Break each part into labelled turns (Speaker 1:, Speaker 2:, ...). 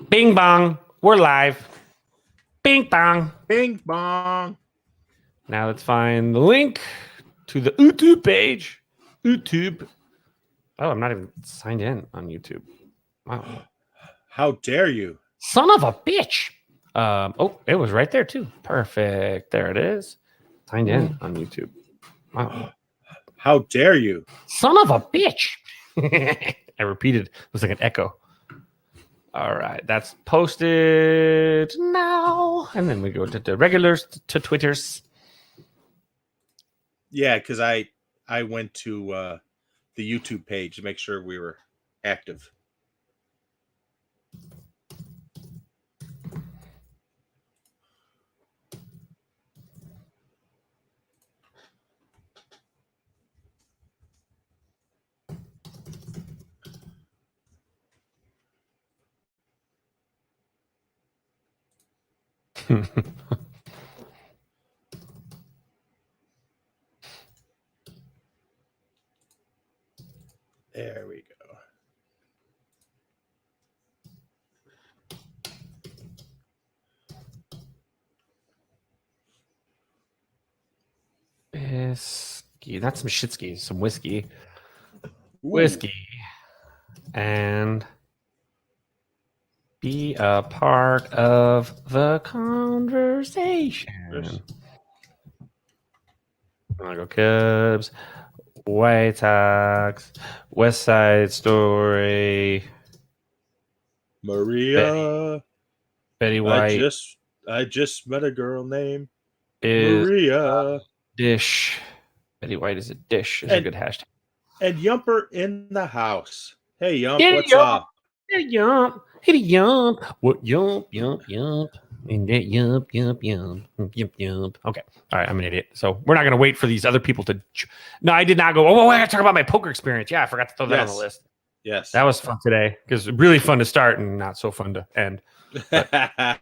Speaker 1: Bing bong. We're live. Bing bong.
Speaker 2: Bing bong.
Speaker 1: Now let's find the link to the YouTube page. YouTube. Oh, I'm not even signed in on YouTube. Wow.
Speaker 2: How dare you?
Speaker 1: Son of a bitch. Oh, it was right there too. Perfect. There it is. Signed in on YouTube. Wow.
Speaker 2: How dare you?
Speaker 1: Son of a bitch. I repeated. It was like an echo. All right. That's posted now. And then we go to the regulars, to Twitters.
Speaker 2: Yeah, because I went to the YouTube page to make sure we were active. There we go.
Speaker 1: Whiskey. Not some shitski, some whiskey.
Speaker 2: Ooh.
Speaker 1: Whiskey. And be a part of the conversation.
Speaker 2: Yes.
Speaker 1: I go Cubs, White Sox, West Side Story,
Speaker 2: Maria.
Speaker 1: Betty White.
Speaker 2: I just met a girl named
Speaker 1: is
Speaker 2: Maria.
Speaker 1: Dish. Betty White is a dish. Is a good hashtag.
Speaker 2: And Yumper in the house. Hey Yump,
Speaker 1: Yeah,
Speaker 2: what's
Speaker 1: Yump.
Speaker 2: up?
Speaker 1: Hey Yump. Hey Yump. What Yump? And that yump. Okay. All right. I'm an idiot. So we're not going to wait for these other people to. No, I did not go. Oh, I got to talk about my poker experience. Yeah, I forgot to throw that on the list.
Speaker 2: Yes.
Speaker 1: That was fun today because really fun to start and not so fun to end. Kind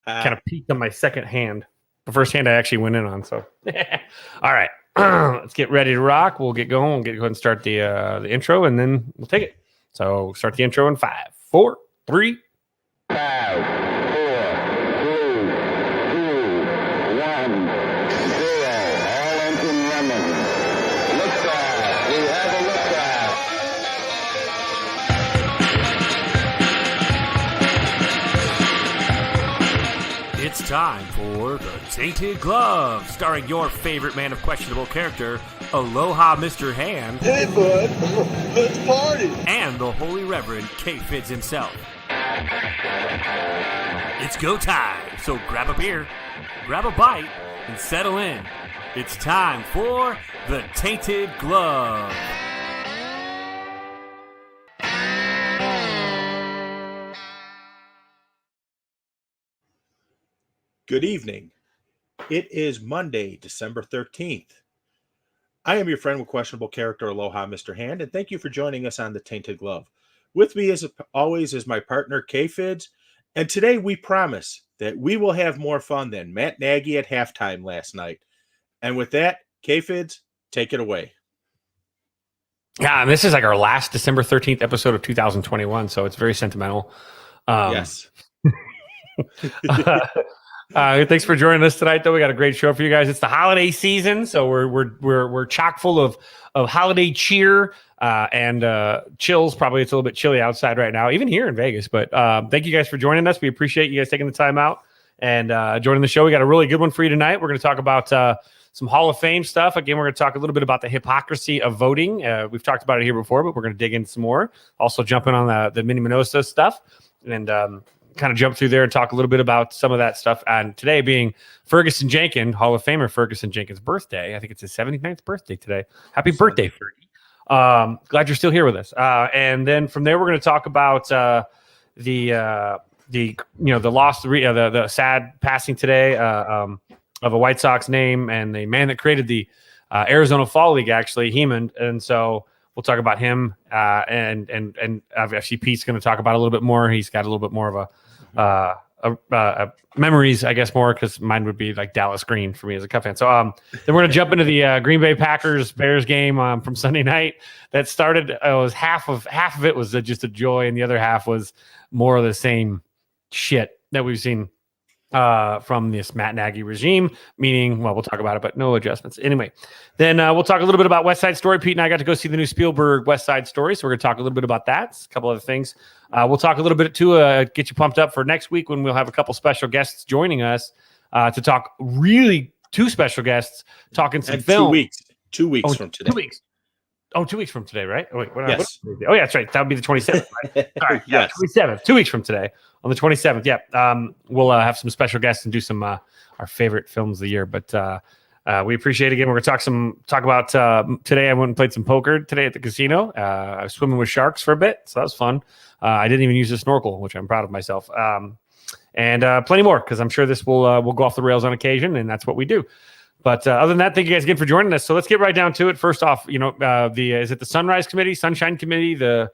Speaker 1: of peaked on my second hand. The first hand I actually went in on. So, all right. Let's get ready to rock. We'll get going. We'll go ahead and start the intro and then we'll take it. So start the intro in 5, 4, 3.
Speaker 3: 5.
Speaker 4: It's time for The Tainted Glove, starring your favorite man of questionable character, Aloha Mr. Hand.
Speaker 5: Hey, bud, let's party.
Speaker 4: And the Holy Reverend K-Fitz himself. It's go time, so grab a beer, grab a bite, and settle in. It's time for The Tainted Glove.
Speaker 2: Good evening. It is Monday, December 13th. I am your friend with questionable character, Aloha Mr. Hand, and thank you for joining us on The Tainted Glove. With me, as always, is my partner, K-Fids, and today we promise that we will have more fun than Matt Nagy at halftime last night. And with that, K-Fids, take it away.
Speaker 1: Yeah, and this is like our last December 13th episode of 2021, so it's very sentimental.
Speaker 2: Yes.
Speaker 1: Thanks for joining us tonight, though. We got a great show for you guys. It's the holiday season, so we're chock full of holiday cheer and chills. Probably it's a little bit chilly outside right now, even here in Vegas. But thank you guys for joining us. We appreciate you guys taking the time out and joining the show. We got a really good one for you tonight. We're going to talk about some Hall of Fame stuff. Again, we're going to talk a little bit about the hypocrisy of voting. We've talked about it here before, but we're going to dig in some more. Also, jumping on the Mini Minosa stuff and kind of jump through there and talk a little bit about some of that stuff. And today being Ferguson Jenkins, Hall of Famer Ferguson Jenkins' birthday. I think it's his 79th birthday today. Happy birthday, Fergie. Glad you're still here with us. And then from there, we're going to talk about the loss, the sad passing today of a White Sox name and the man that created the Arizona Fall League, actually, Heeman. And so we'll talk about him, and obviously Pete's going to talk about it a little bit more. He's got a little bit more of memories, I guess, more because mine would be like Dallas Green for me as a Cub fan. So then we're gonna jump into the Green Bay Packers Bears game from Sunday night. That started. It was half of it was just a joy, and the other half was more of the same shit that we've seen from this Matt Nagy regime, meaning, well, we'll talk about it, but no adjustments. Anyway, then we'll talk a little bit about West Side Story. Pete and I got to go see the new Spielberg West Side Story, so we're going to talk a little bit about that. A couple other things. We'll talk a little bit, too, get you pumped up for next week when we'll have a couple special guests joining us to talk really two special guests talking some film.
Speaker 2: 2 weeks. 2 weeks from today.
Speaker 1: 2 weeks. Oh, 2 weeks from today, right? Oh, wait,
Speaker 2: Yes.
Speaker 1: oh, yeah, that's right. That would be the 27th. Right? Sorry, yeah,
Speaker 2: Yes.
Speaker 1: 27th. 2 weeks from today, on the 27th. Yeah, we'll have some special guests and do some our favorite films of the year. But we appreciate it again. We're going to talk about today. I went and played some poker today at the casino. I was swimming with sharks for a bit, so that was fun. I didn't even use a snorkel, which I'm proud of myself. And plenty more because I'm sure this will go off the rails on occasion, and that's what we do. But other than that, thank you guys again for joining us. So let's get right down to it. First off, is it the Sunrise Committee, Sunshine Committee, the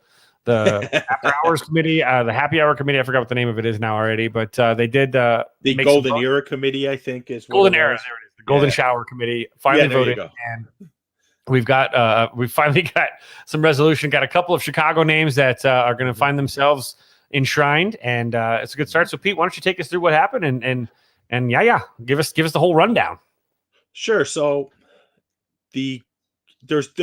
Speaker 1: After Hours Committee, the Happy Hour Committee? I forgot what the name of it is now already, but they did
Speaker 2: the Golden Era Committee, I think, is
Speaker 1: Golden Era. There it is. The Golden Shower Committee finally voted, and we finally got some resolution. Got a couple of Chicago names that are going to find themselves enshrined, and it's a good start. So, Pete, why don't you take us through what happened and give us the whole rundown.
Speaker 2: Sure. So there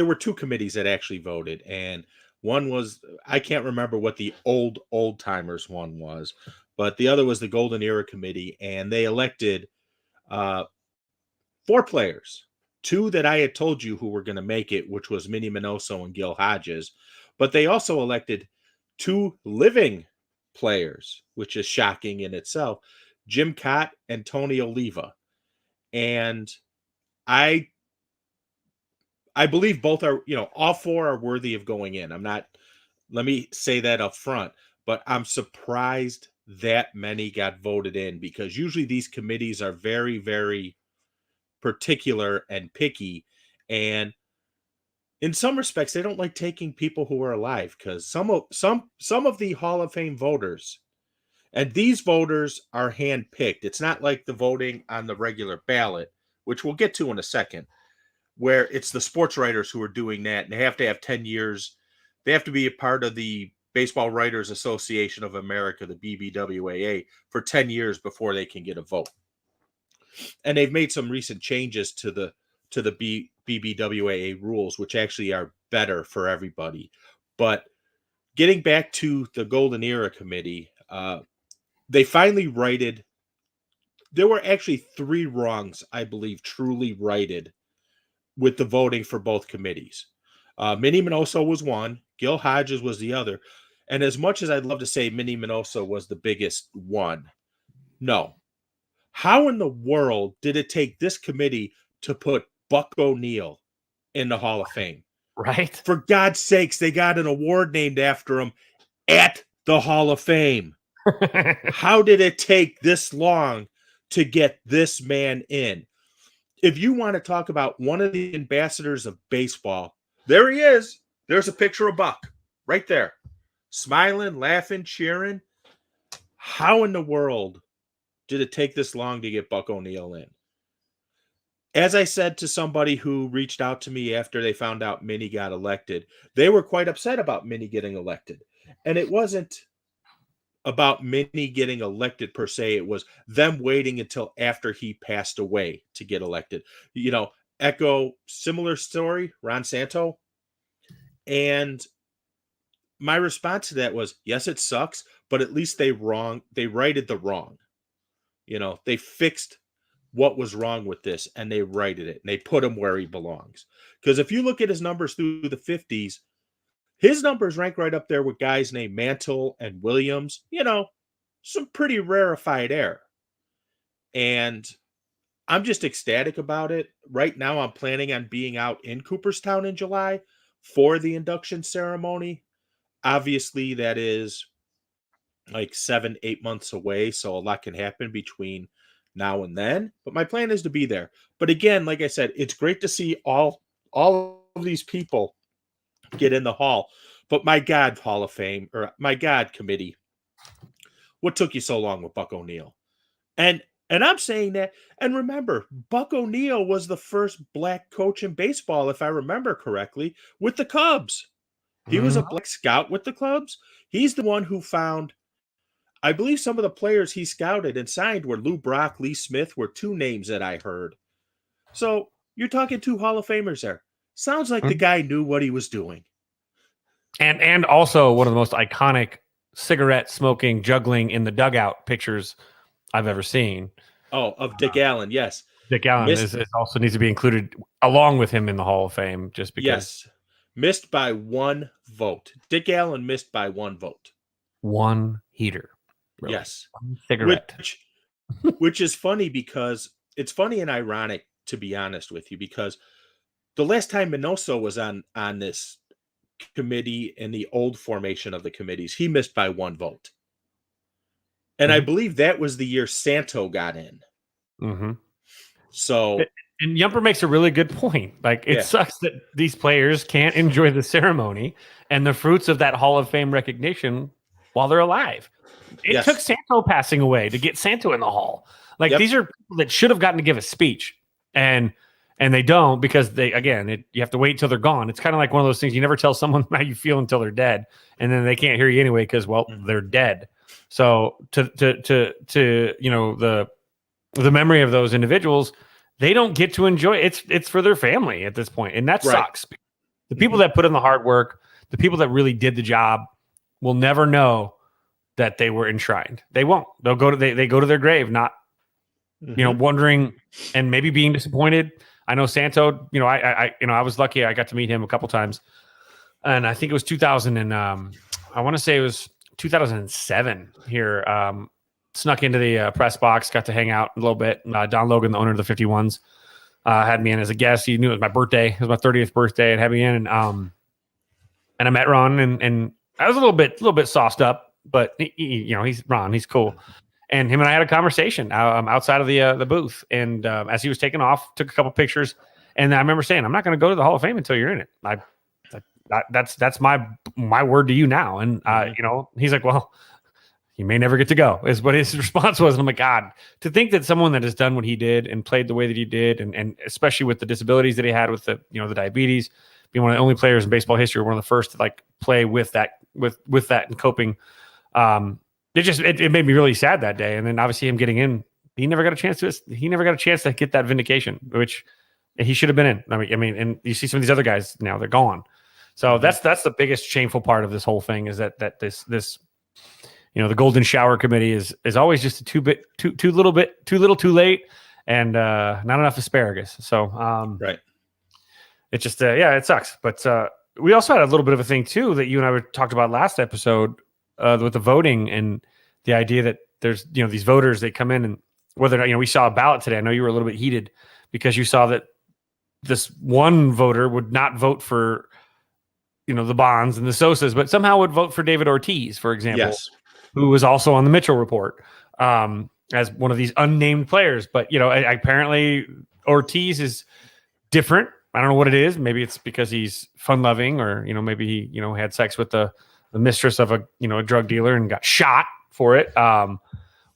Speaker 2: were two committees that actually voted, and one was, I can't remember what the old timers one was, but the other was the Golden Era Committee, and they elected 4 players, 2 that I had told you who were going to make it, which was Minnie Minoso and Gil Hodges, but they also elected 2 living players, which is shocking in itself, Jim Cott and Tony Oliva. And I believe both are, all 4 are worthy of going in. Let me say that up front, but I'm surprised that many got voted in because usually these committees are very, very particular and picky. And in some respects, they don't like taking people who are alive because some of the Hall of Fame voters, and these voters are handpicked. It's not like the voting on the regular ballot, which we'll get to in a second, where it's the sports writers who are doing that, and they have to have 10 years. They have to be a part of the Baseball Writers Association of America, the BBWAA, for 10 years before they can get a vote. And they've made some recent changes to the BBWAA rules, which actually are better for everybody. But getting back to the Golden Era Committee, they finally righted. There were actually 3 wrongs, I believe, truly righted with the voting for both committees. Minnie Minoso was one, Gil Hodges was the other. And as much as I'd love to say Minnie Minoso was the biggest one, no. How in the world did it take this committee to put Buck O'Neil in the Hall of Fame?
Speaker 1: Right.
Speaker 2: For God's sakes, they got an award named after him at the Hall of Fame. How did it take this long to get this man in? If you want to talk about one of the ambassadors of baseball, there he is. There's a picture of Buck right there. Smiling, laughing, cheering. How in the world did it take this long to get Buck O'Neil in? As I said to somebody who reached out to me after they found out Minnie got elected, they were quite upset about Minnie getting elected. And it wasn't about Minnie getting elected per se. It was them waiting until after he passed away to get elected. Echo similar story, Ron Santo. And my response to that was, yes, it sucks, but at least they righted the wrong. They fixed what was wrong with this and they righted it and they put him where he belongs. Because if you look at his numbers through the 50s, his numbers rank right up there with guys named Mantle and Williams, some pretty rarefied air. And I'm just ecstatic about it. Right now, I'm planning on being out in Cooperstown in July for the induction ceremony. Obviously, that is like 7-8 months away, so a lot can happen between now and then. But my plan is to be there. But again, like I said, it's great to see all of these people get in the hall. But my God, Hall of Fame, or my God, committee, what took you so long with Buck O'Neil? And I'm saying that, and remember, Buck O'Neil was the first black coach in baseball, if I remember correctly, with the Cubs. He was a black scout with the Cubs. He's the one who found, I believe some of the players he scouted and signed were Lou Brock, Lee Smith, were two names that I heard. So you're talking two Hall of Famers there. Sounds like the guy knew what he was doing.
Speaker 1: And also one of the most iconic cigarette smoking, juggling in the dugout pictures I've ever seen.
Speaker 2: Oh, of Dick Allen, yes.
Speaker 1: Dick Allen is also needs to be included along with him in the Hall of Fame, just because.
Speaker 2: Yes. Missed by one vote. Dick Allen missed by one vote.
Speaker 1: One heater. Really.
Speaker 2: Yes.
Speaker 1: One cigarette.
Speaker 2: Which is funny because it's funny and ironic, to be honest with you, because the last time Minoso was on this committee in the old formation of the committees, he missed by one vote. And I believe that was the year Santo got in.
Speaker 1: Mm-hmm.
Speaker 2: So,
Speaker 1: and Yumper makes a really good point. Like, it sucks that these players can't enjoy the ceremony and the fruits of that Hall of Fame recognition while they're alive. It took Santo passing away to get Santo in the Hall. Like, these are people that should have gotten to give a speech, and they don't, because you have to wait until they're gone. It's kind of like one of those things you never tell someone how you feel until they're dead, and then they can't hear you anyway because, well, they're dead. So to the memory of those individuals, they don't get to enjoy it. It's for their family at this point, and that sucks. The people that put in the hard work, the people that really did the job, will never know that they were enshrined. They won't. They'll go to they go to their grave not wondering and maybe being disappointed. I know Santo, I was lucky. I got to meet him a couple times, and I think it was 2000 and I want to say it was 2007 here. Snuck into the press box, got to hang out a little bit. Don Logan, the owner of the 51s, had me in as a guest. He knew it was my birthday. It was my 30th birthday, and had me in, and I met Ron, and I was a little bit sauced up, but he's Ron, he's cool. And him and I had a conversation outside of the booth, and as he was taking off, took a couple pictures, and I remember saying, "I'm not going to go to the Hall of Fame until you're in it." That's my word to you now. And he's like, "Well, you may never get to go," is what his response was. And I'm like, God, to think that someone that has done what he did and played the way that he did, and especially with the disabilities that he had with the diabetes, being one of the only players in baseball history, one of the first to play with that and coping. It made me really sad that day. And then obviously him getting in, he never got a chance to get that vindication, which he should have been in. I mean, and you see some of these other guys now, they're gone. So that's the biggest shameful part of this whole thing, is that this the Golden Shower Committee is always just too little, too late, and not enough asparagus. So
Speaker 2: right.
Speaker 1: It just it sucks. But we also had a little bit of a thing too that you and I talked about last episode with the voting, and the idea that there's these voters, they come in, and whether or not we saw a ballot today. I know you were a little bit heated because you saw that this one voter would not vote for the Bonds and the Sosas, but somehow would vote for David Ortiz, for example, who was also on the Mitchell report as one of these unnamed players. But apparently Ortiz is different. I don't know what it is. Maybe it's because he's fun loving, or maybe he had sex with the mistress of a drug dealer and got shot for it.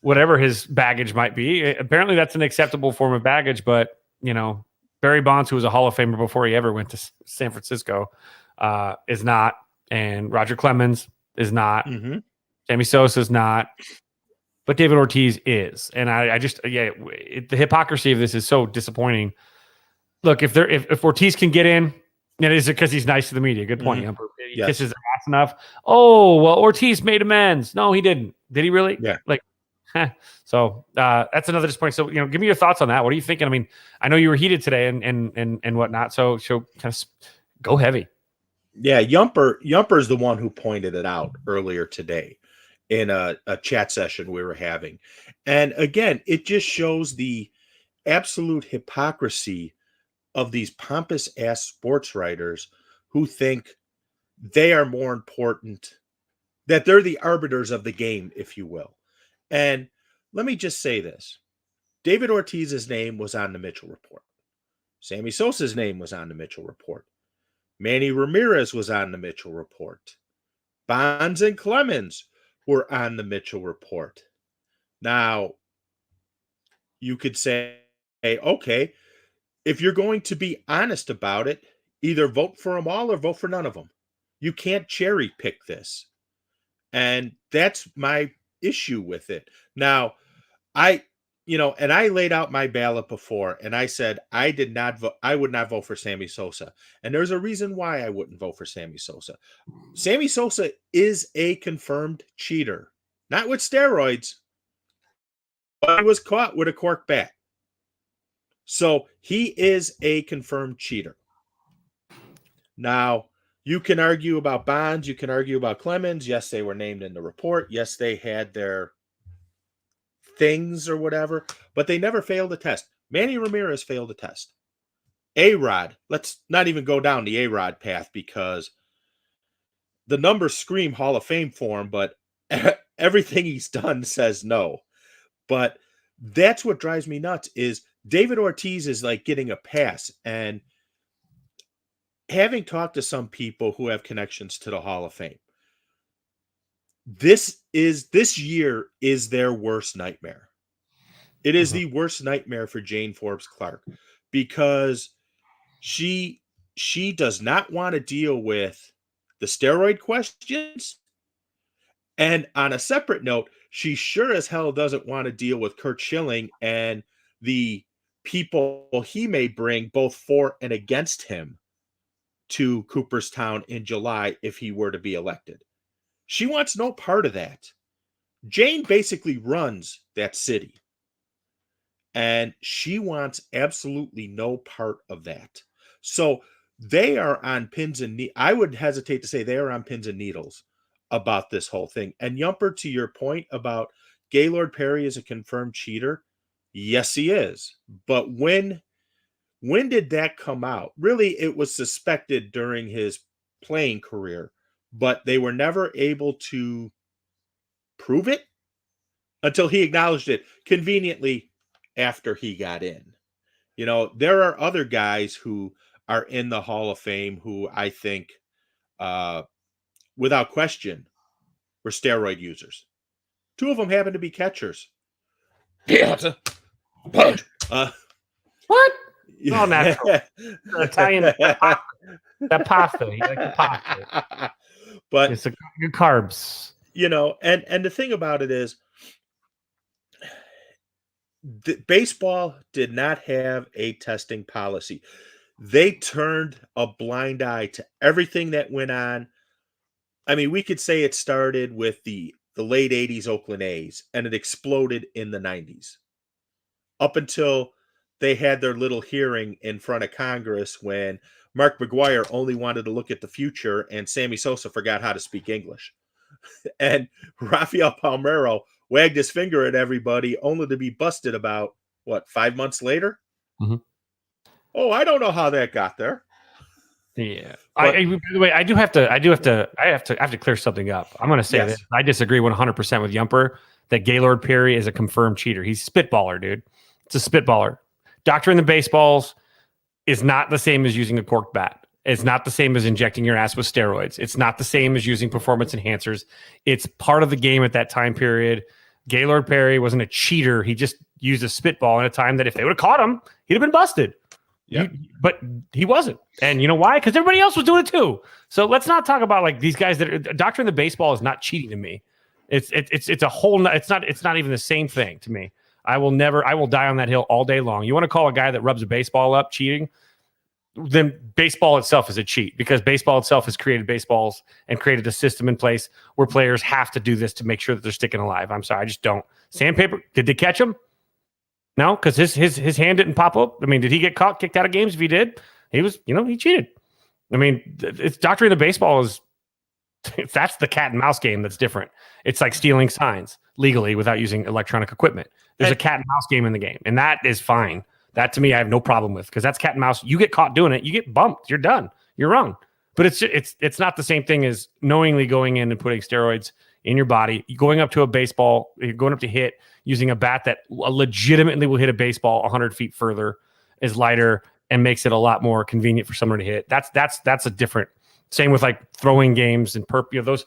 Speaker 1: Whatever his baggage might be, apparently that's an acceptable form of baggage. But Barry Bonds, who was a Hall of Famer before he ever went to San Francisco, is not, and Roger Clemens is not. Sammy Sosa is not, but David Ortiz is. And I just the hypocrisy of this is so disappointing. Look, if Ortiz can get in, it is because he's nice to the media. Good point. He kisses their ass enough. Oh, well, Ortiz made amends. No, he didn't. Did he really?
Speaker 2: Yeah.
Speaker 1: So that's another disappointing. So give me your thoughts on that. What are you thinking? I mean, I know you were heated today and whatnot. So kind of go heavy.
Speaker 2: Yeah, Yumper's the one who pointed it out earlier today in a chat session we were having. And again, it just shows the absolute hypocrisy of these pompous ass sports writers who think they are more important, that they're the arbiters of the game, if you will. And let me just say this. David Ortiz's name was on the Mitchell report. Sammy Sosa's name was on the Mitchell report. Manny Ramirez was on the Mitchell report. Bonds and Clemens were on the Mitchell report. Now, you could say, okay, if you're going to be honest about it, either vote for them all or vote for none of them. You can't cherry pick this. And that's my issue with it. Now, I laid out my ballot before, and I said I would not vote for Sammy Sosa. And there's a reason why I wouldn't vote for Sammy Sosa. Sammy Sosa is a confirmed cheater, not with steroids, but he was caught with a cork bat. So he is a confirmed cheater. Now, you can argue about Bonds. You can argue about Clemens. Yes, they were named in the report. Yes, they had their things or whatever, but they never failed a test. Manny Ramirez failed a test. A-Rod, let's not even go down the A-Rod path because the numbers scream Hall of Fame for him, but everything he's done says no. But that's what drives me nuts is David Ortiz is like getting a pass. And having talked to some people who have connections to the Hall of Fame, this year is their worst nightmare. It is the worst nightmare for Jane Forbes Clark because she does not want to deal with the steroid questions. And on a separate note, she sure as hell doesn't want to deal with Curt Schilling and the people he may bring both for and against him to Cooperstown in July if he were to be elected. She wants no part of that. Jane basically runs that city. And she wants absolutely no part of that. So they are on pins and needles. I would hesitate to say they are on pins and needles about this whole thing. And Yumper, to your point about Gaylord Perry is a confirmed cheater, yes, he is. But when did that come out? Really, it was suspected during his playing career, but they were never able to prove it until he acknowledged it conveniently after he got in. You know, there are other guys who are in the Hall of Fame who I think, without question, were steroid users. Two of them happen to be catchers.
Speaker 1: Yeah.
Speaker 2: What?
Speaker 1: All natural. Italian that pasta. You like the pasta.
Speaker 2: But
Speaker 1: it's your carbs.
Speaker 2: You know, and the thing about it is baseball did not have a testing policy. They turned a blind eye to everything that went on. I mean, we could say it started with the late 80s Oakland A's and it exploded in the 90s. Up until they had their little hearing in front of Congress when Mark McGuire only wanted to look at the future and Sammy Sosa forgot how to speak English. And Rafael Palmeiro wagged his finger at everybody only to be busted about, 5 months later?
Speaker 1: Mm-hmm.
Speaker 2: Oh, I don't know how that got there.
Speaker 1: Yeah. By the way, I have to clear something up. I'm going to say this. I disagree 100% with Yumper that Gaylord Perry is a confirmed cheater. He's a spitballer, dude. It's a spitballer. Doctoring the baseballs is not the same as using a corked bat. It's not the same as injecting your ass with steroids. It's not the same as using performance enhancers. It's part of the game at that time period. Gaylord Perry wasn't a cheater. He just used a spitball in a time that if they would have caught him, he'd have been busted. Yeah. But he wasn't. And you know why? Because everybody else was doing it too. So let's not talk about like these guys that are doctoring the baseball is not cheating to me. It's a whole, it's not even the same thing to me. I will die on that hill all day long. You want to call a guy that rubs a baseball up cheating? Then baseball itself is a cheat because baseball itself has created baseballs and created a system in place where players have to do this to make sure that they're sticking alive. I'm sorry. I just don't. Sandpaper, did they catch him? No, because his hand didn't pop up. I mean, did he get caught, kicked out of games? If he did, he was, he cheated. I mean, it's doctoring the baseball that's the cat and mouse game that's different. It's like stealing signs legally without using electronic equipment. There's a cat and mouse game in the game, and that is fine. That to me, I have no problem with because that's cat and mouse. You get caught doing it, you get bumped. You're done. You're wrong. But it's not the same thing as knowingly going in and putting steroids in your body, going up to a baseball, going up to hit using a bat that legitimately will hit a baseball 100 feet further, is lighter and makes it a lot more convenient for someone to hit. That's a different Same with like throwing games and those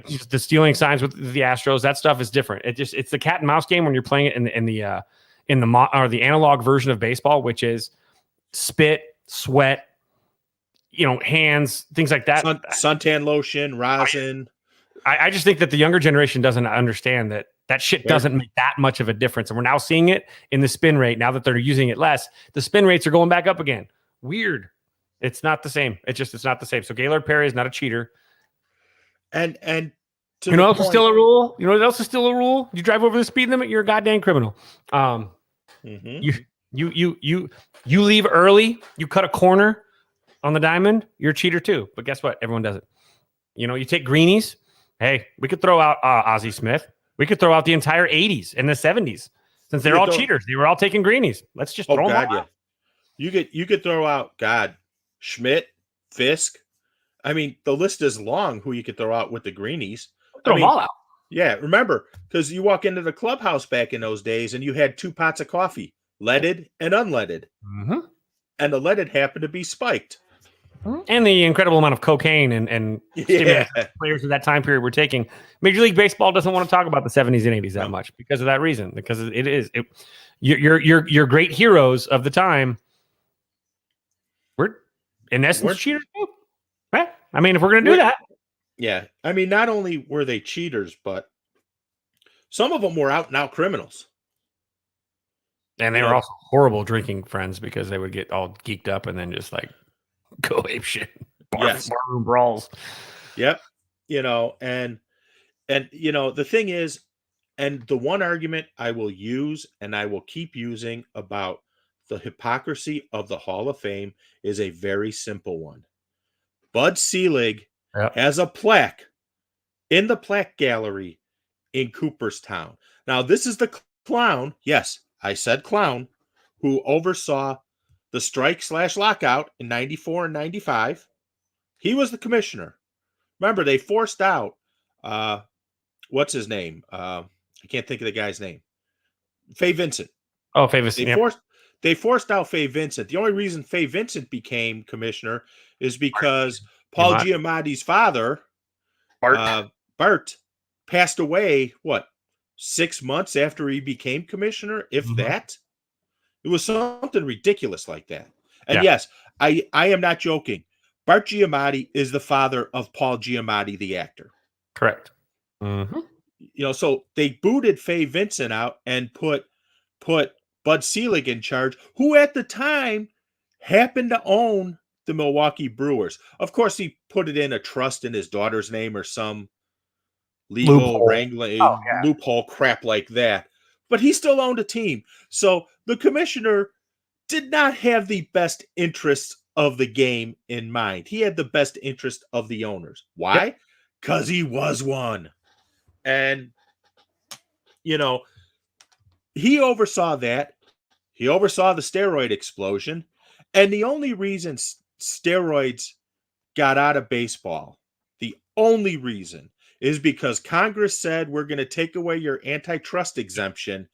Speaker 1: just the stealing signs with the Astros. That stuff is different. It's the cat and mouse game when you're playing it in the the analog version of baseball, which is spit, sweat, hands, things like that.
Speaker 2: Suntan lotion, rosin.
Speaker 1: I just think that the younger generation doesn't understand that shit doesn't make that much of a difference. And we're now seeing it in the spin rate. Now that they're using it less, the spin rates are going back up again. Weird. It's not the same. It's not the same. So Gaylord Perry is not a cheater.
Speaker 2: And
Speaker 1: you know what else is still a rule? You know what else is still a rule? You drive over the speed limit, you're a goddamn criminal. You leave early, you cut a corner on the diamond, you're a cheater too. But guess what? Everyone does it. You take greenies. Hey, we could throw out Ozzie Smith. We could throw out the entire 80s and the 70s. Since they're all cheaters, they were all taking greenies. Let's just throw them out.
Speaker 2: Yeah. You could throw out Schmidt, Fisk. I mean, the list is long who you could throw out with the greenies.
Speaker 1: Throw them all out.
Speaker 2: Yeah, remember, because you walk into the clubhouse back in those days and you had 2 pots of coffee, leaded and unleaded.
Speaker 1: Mm-hmm.
Speaker 2: And the leaded happened to be spiked.
Speaker 1: And the incredible amount of cocaine and stimulants players of that time period were taking. Major League Baseball doesn't want to talk about the 70s and 80s that much because of that reason. Because your great heroes of the time were in essence cheaters too. Right? I mean, if we're going to do that.
Speaker 2: Yeah. I mean, not only were they cheaters, but some of them were out and out criminals.
Speaker 1: And they were also horrible drinking friends because they would get all geeked up and then just like go ape shit. Barroom brawls.
Speaker 2: Yep. And the thing is, and the one argument I will use and I will keep using about the hypocrisy of the Hall of Fame is a very simple one. Bud Selig has a plaque in the plaque gallery in Cooperstown. Now, this is the clown. Yes, I said clown, who oversaw the strike/lockout in 94 and 95. He was the commissioner. Remember, they forced out, what's his name? I can't think of the guy's name. Fay Vincent.
Speaker 1: Oh, Fay Vincent.
Speaker 2: They forced out Fay Vincent. The only reason Fay Vincent became commissioner is because Paul Giamatti's father, Bart, passed away, 6 months after he became commissioner, if that? It was something ridiculous like that. And yes, I am not joking. Bart Giamatti is the father of Paul Giamatti, the actor.
Speaker 1: Correct. Mm-hmm.
Speaker 2: So they booted Fay Vincent out and put Bud Selig in charge, who at the time happened to own the Milwaukee Brewers. Of course, he put it in a trust in his daughter's name or some legal wrangling loophole crap like that. But he still owned a team. So the commissioner did not have the best interests of the game in mind. He had the best interest of the owners. Why? Because he was one. And, he oversaw that. He oversaw the steroid explosion. And the only reason steroids got out of baseball, the only reason, is because Congress said we're going to take away your antitrust exemption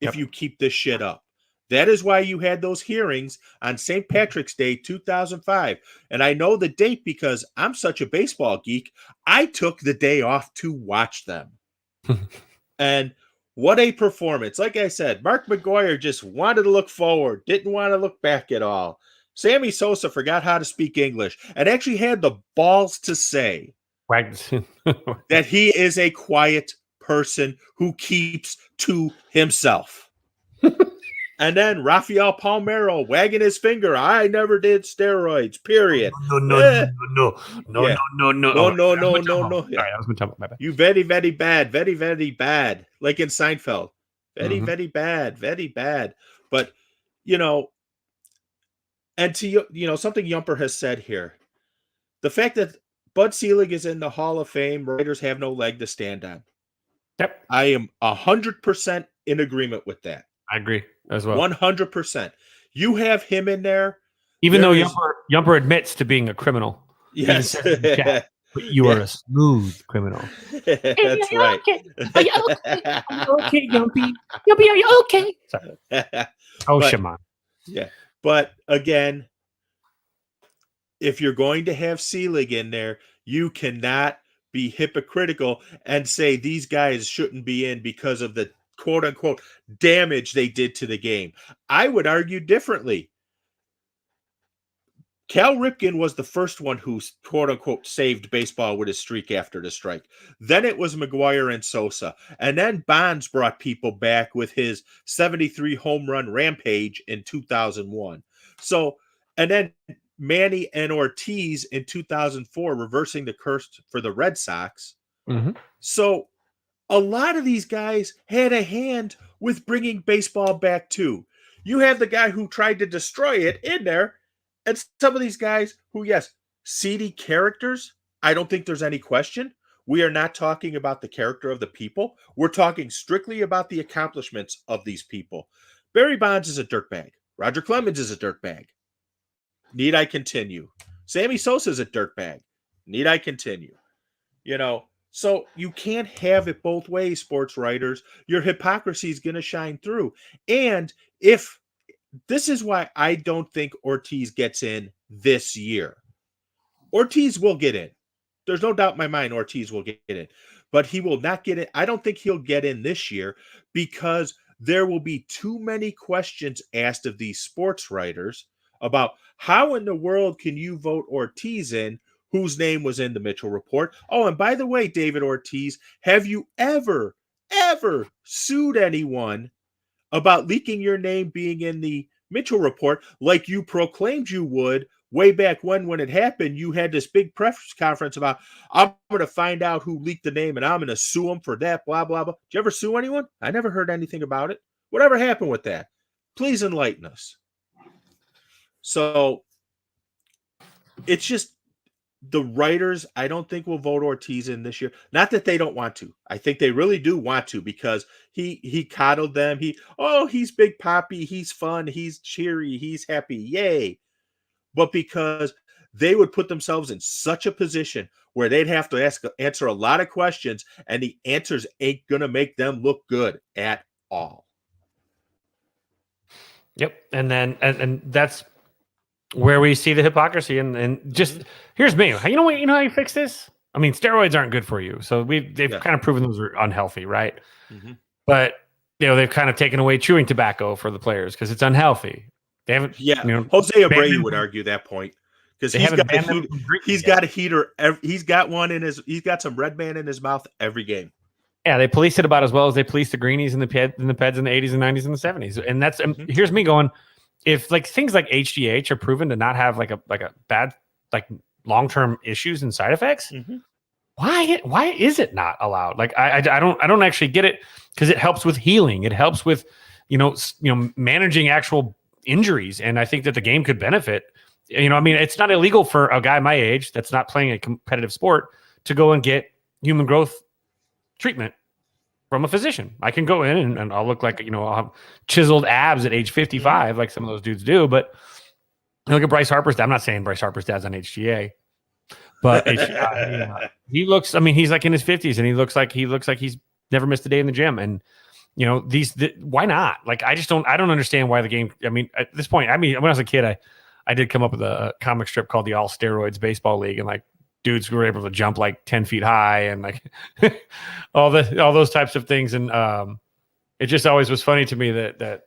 Speaker 2: if you keep this shit up. That is why you had those hearings on St. Patrick's Day, 2005. And I know the date because I'm such a baseball geek. I took the day off to watch them. And what a performance. Like I said, Mark McGuire just wanted to look forward, didn't want to look back at all. Sammy Sosa forgot how to speak English and actually had the balls to say that he is a quiet person who keeps to himself. And then Rafael Palmeiro wagging his finger. I never did steroids, period.
Speaker 1: No.
Speaker 2: Yeah.
Speaker 1: No.
Speaker 2: Sorry,
Speaker 1: I was going to talk about my bad.
Speaker 2: You very, very bad. Very, very bad. Like in Seinfeld. Very, very bad. Very bad. But, and to, something Yumper has said here. The fact that Bud Selig is in the Hall of Fame, writers have no leg to stand on.
Speaker 1: Yep.
Speaker 2: I am 100% in agreement with that.
Speaker 1: I agree as well.
Speaker 2: 100%. You have him in there.
Speaker 1: Even though Yumper admits to being a criminal.
Speaker 2: Yes.
Speaker 1: But you are a smooth criminal.
Speaker 2: That's right.
Speaker 6: Okay. Are you okay? Are you okay, Yumpy? Yumpy, are you okay?
Speaker 1: Sorry. Oh, Shaman.
Speaker 2: Yeah. But again, if you're going to have Selig in there, you cannot be hypocritical and say these guys shouldn't be in because of the quote unquote damage they did to the game. I would argue differently. Cal Ripken was the first one who quote unquote saved baseball with his streak after the strike. Then it was McGuire and Sosa. And then Bonds brought people back with his 73 home run rampage in 2001. So, and then Manny and Ortiz in 2004, reversing the curse for the Red Sox.
Speaker 1: Mm-hmm.
Speaker 2: So a lot of these guys had a hand with bringing baseball back too. You have the guy who tried to destroy it in there, and some of these guys who, yes, seedy characters. I don't think there's any question. We are not talking about the character of the people. We're talking strictly about the accomplishments of these people. Barry Bonds is a dirtbag. Roger Clemens is a dirtbag. Need I continue? Sammy Sosa is a dirtbag. Need I continue? So you can't have it both ways, sports writers. Your hypocrisy is going to shine through. And if this is why I don't think Ortiz gets in this year. Ortiz will get in. There's no doubt in my mind Ortiz will get in. But he will not get in. I don't think he'll get in this year because there will be too many questions asked of these sports writers about how in the world can you vote Ortiz in, whose name was in the Mitchell report. Oh, and by the way, David Ortiz, have you ever sued anyone about leaking your name being in the Mitchell report like you proclaimed you would way back when it happened? You had this big press conference about, I'm going to find out who leaked the name and I'm going to sue them for that, blah, blah, blah. Did you ever sue anyone? I never heard anything about it. Whatever happened with that? Please enlighten us. So it's just the writers, I don't think will vote Ortiz in this year. Not that they don't want to. I think they really do want to because he coddled them. He's Big Papi. He's fun. He's cheery. He's happy. Yay. But because they would put themselves in such a position where they'd have to answer a lot of questions and the answers ain't going to make them look good at all.
Speaker 1: Yep. And then, and that's where we see the hypocrisy and just here's me. You know how you fix this? I mean, steroids aren't good for you. So they've kind of proven those are unhealthy, right? Mm-hmm. But they've kind of taken away chewing tobacco for the players because it's unhealthy. They haven't.
Speaker 2: Yeah, Jose Abreu would argue that point because he's got a heater. He's got one in his. He's got some Red Man in his mouth every game.
Speaker 1: Yeah, they policed it about as well as they policed the greenies and the peds in the 80s and 90s and the 70s. And that's here's me going. If like things like HGH are proven to not have like a bad like long-term issues and side effects, why is it not allowed? Like I don't actually get it because it helps with healing. It helps with managing actual injuries, and I think that the game could benefit. I mean, it's not illegal for a guy my age that's not playing a competitive sport to go and get human growth treatment from a physician. I can go in and I'll look like, I'll have chiseled abs at age 55, like some of those dudes do. But look at Bryce Harper's dad. I'm not saying Bryce Harper's dad's on HGA, but he looks, I mean, he's like in his 50s and he looks like he's never missed a day in the gym. And, why not? Like, I don't understand why the game, I mean, at this point, when I was a kid, I did come up with a comic strip called the All Steroids Baseball League. And like, dudes who were able to jump like 10 feet high and like all those types of things. And it just always was funny to me that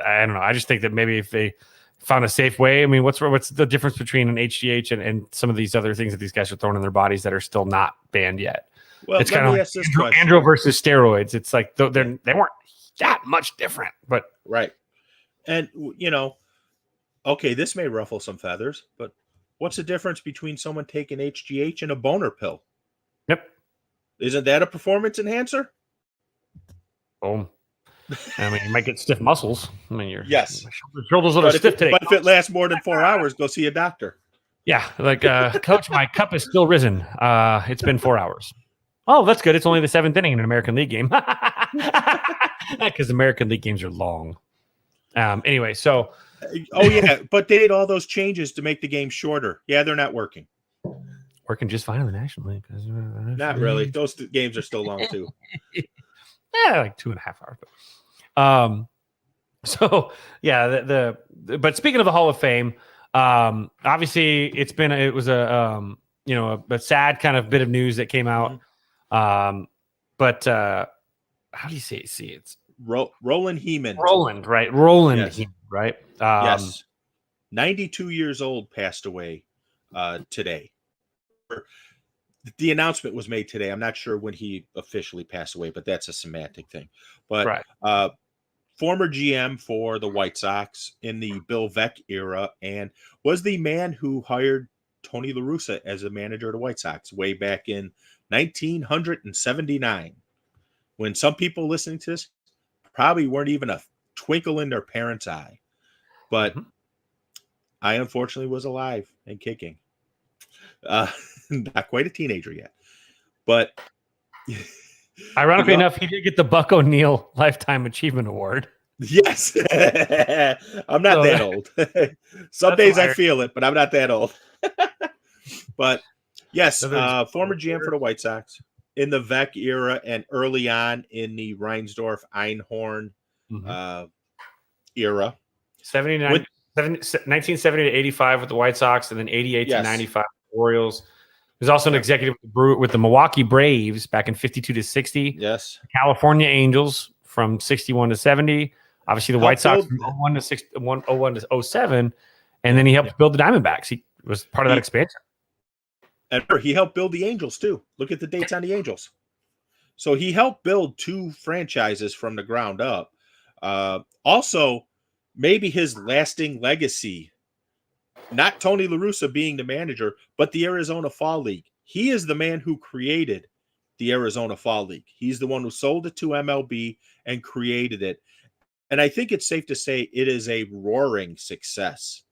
Speaker 1: I don't know. I just think that maybe if they found a safe way, I mean, what's the difference between an HGH and some of these other things that these guys are throwing in their bodies that are still not banned yet? Well, it's kind of like andro versus steroids. It's like they weren't that much different, but
Speaker 2: right. And okay, this may ruffle some feathers, but what's the difference between someone taking HGH and a boner pill?
Speaker 1: Yep.
Speaker 2: Isn't that a performance enhancer?
Speaker 1: Boom. I mean, you might get stiff muscles. I mean, your shoulders
Speaker 2: are
Speaker 1: stiff today.
Speaker 2: But if it lasts more than 4 hours, go see a doctor.
Speaker 1: Yeah, like, Coach, my cup is still risen. It's been 4 hours. Oh, that's good. It's only the 7th inning in an American League game. Because American League games are long. Anyway, so...
Speaker 2: Oh, yeah, but they did all those changes to make the game shorter. Yeah, they're not working.
Speaker 1: Working just fine in the National League.
Speaker 2: Not really. Those games are still long, too.
Speaker 1: Yeah, like 2.5 hours. So, yeah, but speaking of the Hall of Fame, Obviously, it was a sad kind of bit of news that came out. But how do you say it? See, it's
Speaker 2: Roland Heeman.
Speaker 1: Roland, right? Roland,
Speaker 2: Yes.
Speaker 1: Heeman, right?
Speaker 2: Yes. 92 years old, passed away today. The announcement was made today. I'm not sure when he officially passed away, but that's a semantic thing. But
Speaker 1: Right.
Speaker 2: Former GM for the White Sox in the Bill Veeck era, and was the man who hired Tony La Russa as a manager of the White Sox way back in 1979, when some people listening to this probably weren't even a twinkle in their parents' eye. But I unfortunately was alive and kicking. Not quite a teenager yet. But
Speaker 1: ironically enough, he did get the Buck O'Neill Lifetime Achievement Award.
Speaker 2: Yes. I'm not that old. Some days I feel it, but I'm not that old. But yes, former GM for the White Sox in the Veeck era and early on in the Reinsdorf Einhorn era.
Speaker 1: 1970 to 85 with the White Sox, and then 88 to 95 with the Orioles. He was also an executive with the Milwaukee Braves back in 52 to 60.
Speaker 2: Yes.
Speaker 1: California Angels from 61 to 70. Obviously, the White Sox from 01 to 07. And then he helped build the Diamondbacks. He was part of that expansion.
Speaker 2: And he helped build the Angels, too. Look at the dates on the Angels. So he helped build 2 franchises from the ground up. Also, maybe his lasting legacy, not Tony La Russa being the manager, but the Arizona Fall League. He is the man who created the Arizona Fall League. He's the one who sold it to MLB and created it. And I think it's safe to say it is a roaring success.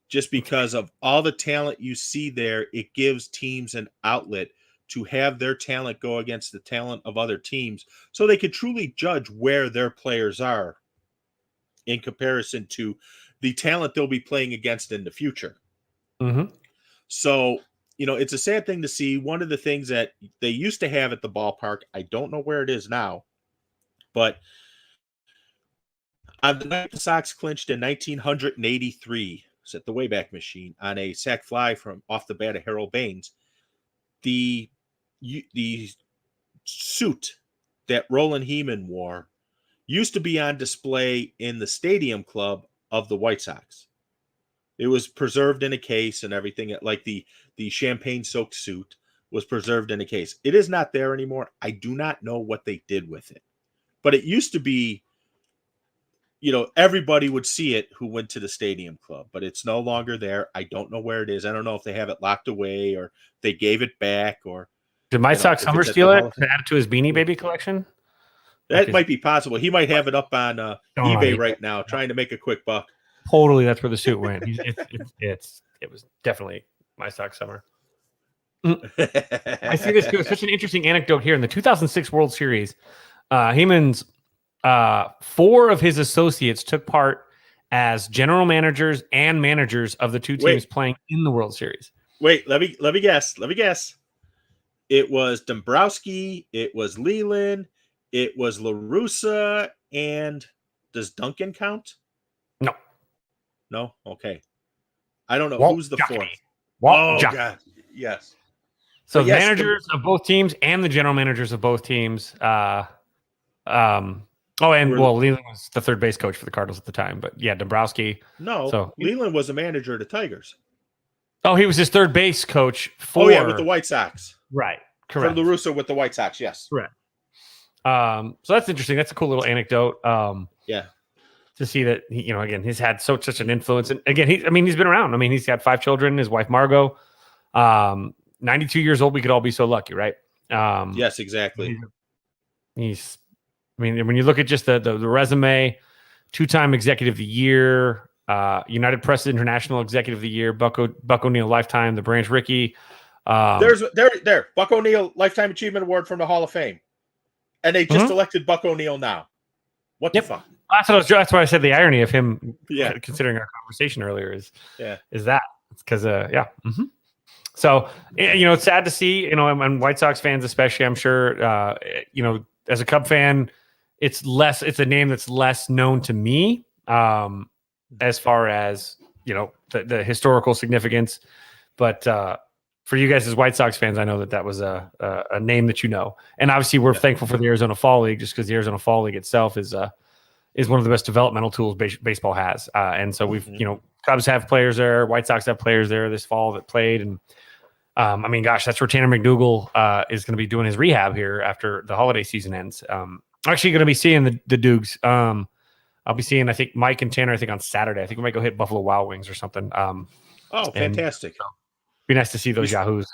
Speaker 2: Just because of all the talent you see there, it gives teams an outlet to have their talent go against the talent of other teams so they could truly judge where their players are in comparison to the talent they'll be playing against in the future. So, it's a sad thing to see. One of the things that they used to have at the ballpark, I don't know where it is now, but on the night the Sox clinched in 1983, it's at the Wayback Machine, on a sac fly from off the bat of Harold Baines, the suit that Roland Heeman wore used to be on display in the stadium club of the White Sox. It was preserved in a case and everything, like the champagne-soaked suit was preserved in a case. It is not there anymore. I do not know what they did with it. But it used to be, everybody would see it who went to the stadium club, but it's no longer there. I don't know where it is. I don't know if they have it locked away or they gave it back, or
Speaker 1: did my Sox Summer steal it to add it to his Beanie Baby collection?
Speaker 2: That might be possible. He might have it up on eBay right now, trying to make a quick buck.
Speaker 1: Totally, that's where the suit went. It was definitely my Sox Summer. I see this too. It's such an interesting anecdote here in the 2006 World Series. Heeman's 4 of his associates took part as general managers and managers of the 2 teams playing in the World Series.
Speaker 2: Wait, let me guess. It was Dombrowski, it was Leland, it was La Russa, and does Duncan count? No? Okay. I don't know. Who's the
Speaker 1: Jockey.
Speaker 2: 4th? God. Yes.
Speaker 1: So managers of both teams and the general managers of both teams. Leland was the third base coach for the Cardinals at the time, but yeah, Dombrowski.
Speaker 2: No,
Speaker 1: so
Speaker 2: Leland was a manager of the Tigers.
Speaker 1: Oh, he was his third base coach for
Speaker 2: with the White Sox.
Speaker 1: Right. Correct.
Speaker 2: For La Russa with the White Sox, yes.
Speaker 1: Correct. So that's interesting. That's a cool little anecdote. To see that he's had such an influence, and again, he's been around. He's got 5 children. His wife Margot, 92 years old. We could all be so lucky, right?
Speaker 2: Yes, exactly.
Speaker 1: When you look at just the resume, 2-time Executive of the Year, United Press International Executive of the Year, Buck O'Neill Lifetime, the Branch Rickey.
Speaker 2: There, Buck O'Neill Lifetime Achievement Award from the Hall of Fame, and they just elected Buck O'Neill now. What the fuck?
Speaker 1: That's why I said the irony of him. Considering our conversation earlier is that it's because So it's sad to see. And White Sox fans especially, I'm sure. As a Cub fan, it's a name that's less known to me. As far as the historical significance. But for you guys as White Sox fans, I know that was a name that and obviously we're thankful for the Arizona Fall League, just because the Arizona Fall League itself is one of the best developmental tools baseball has. And so we've Cubs have players there, White Sox have players there this fall that played, and that's where Tanner McDougal is going to be doing his rehab here after the holiday season ends. Actually going to be seeing the Dukes. I'll be seeing, I think, Mike and Tanner, I think, on Saturday. I think we might go hit Buffalo Wild Wings or something.
Speaker 2: Fantastic.
Speaker 1: Be nice to see those Yahoos.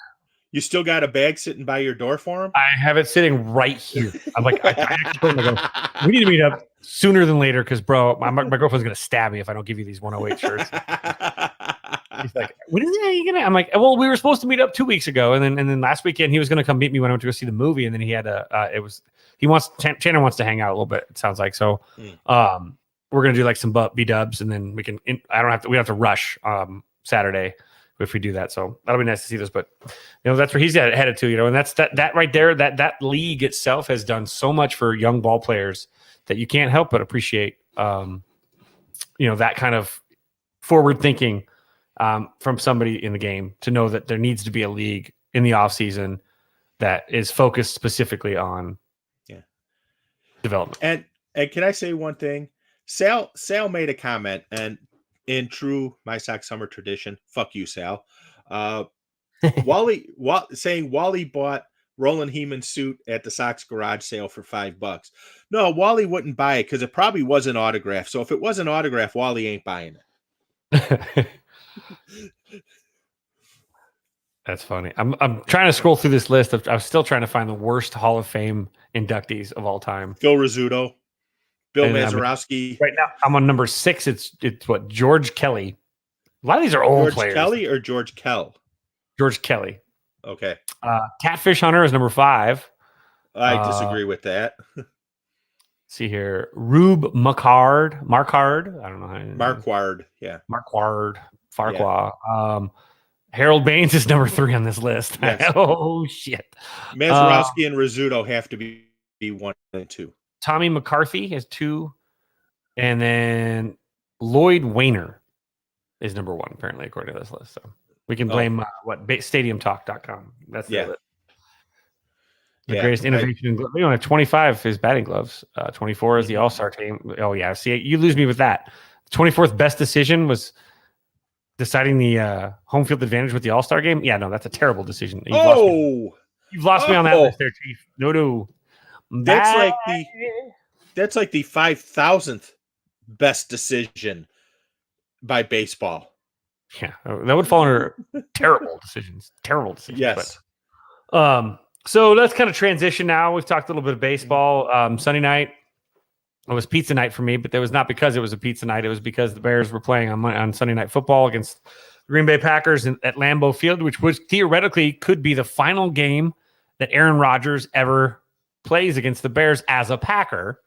Speaker 2: You still got a bag sitting by your door for them?
Speaker 1: I have it sitting right here. I'm like, I actually told him, I go, we need to meet up sooner than later because, bro, my girlfriend's going to stab me if I don't give you these 108 shirts. He's like, when is it gonna? I'm like, well, we were supposed to meet up 2 weeks ago, and then last weekend he was going to come meet me when I went to go see the movie, and then he had Tanner wants to hang out a little bit. It sounds like so. We're going to do like some B-dubs, and then we don't have to rush Saturday if we do that. So that'll be nice to see this, but that's where he's headed to, and that's that right there, that league itself has done so much for young ball players that you can't help but appreciate, that kind of forward thinking from somebody in the game to know that there needs to be a league in the off season that is focused specifically on development.
Speaker 2: And can I say one thing? Sal made a comment, and in true My Sox summer tradition, fuck you, Sal. Wally bought Roland Heeman's suit at the Sox garage sale for $5. No, Wally wouldn't buy it because it probably wasn't autographed. So if it wasn't autographed, Wally ain't buying it.
Speaker 1: That's funny. I'm trying to scroll through this list. I'm still trying to find the worst Hall of Fame inductees of all time.
Speaker 2: Phil Rizzuto. Bill Mazeroski.
Speaker 1: Right now, I'm on number 6. It's what, George Kelly. A lot of these are old players.
Speaker 2: George Kelly or George Kell?
Speaker 1: George Kelly.
Speaker 2: Okay.
Speaker 1: Catfish Hunter is number 5.
Speaker 2: I disagree with that.
Speaker 1: See here, Rube Marquard. I don't know how.
Speaker 2: Marquard, yeah.
Speaker 1: Marquard. Farquhar. Yeah. Harold Baines is number 3 on this list. Yes. Oh shit.
Speaker 2: Mazeroski and Rizzuto have to be 1 and 2.
Speaker 1: Tommy McCarthy has 2, and then Lloyd Wayner is number 1, apparently, according to this list. So we can blame stadiumtalk.com. That's the greatest innovation. We don't have 25 is batting gloves. 24 is the All-Star team. Oh yeah, see, you lose me with that. The 24th best decision was deciding the home field advantage with the All-Star game. Yeah, no, that's a terrible decision. You've lost me on that list there, Chief. No.
Speaker 2: That's like the 5,000th best decision by baseball.
Speaker 1: Yeah, that would fall under terrible decisions. Terrible decisions.
Speaker 2: Yes.
Speaker 1: But, so let's kind of transition now. We've talked a little bit of baseball. Sunday night, it was pizza night for me, but that was not because it was a pizza night. It was because the Bears were playing on Sunday Night Football against the Green Bay Packers at Lambeau Field, which was theoretically could be the final game that Aaron Rodgers ever plays against the Bears as a Packer.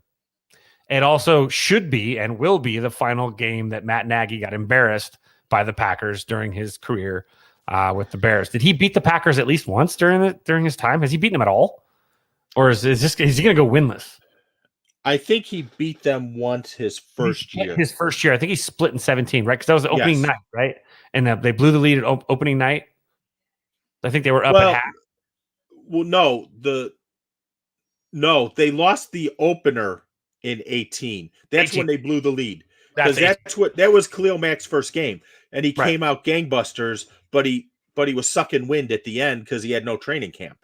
Speaker 1: It also should be and will be the final game that Matt Nagy got embarrassed by the Packers during his career with the Bears. Did he beat the Packers at least once during his time? Has he beaten them at all? Or is he going to go winless?
Speaker 2: I think he beat them once his first year.
Speaker 1: His first year. I think he split in 17, right? Because that was the opening night, right? And they blew the lead at opening night. I think they were up at half.
Speaker 2: Well, no, they lost the opener in 18. That's
Speaker 1: 18.
Speaker 2: when they blew the lead. Because that was Khalil Mack's first game. And he came out gangbusters, but he was sucking wind at the end because he had no training camp.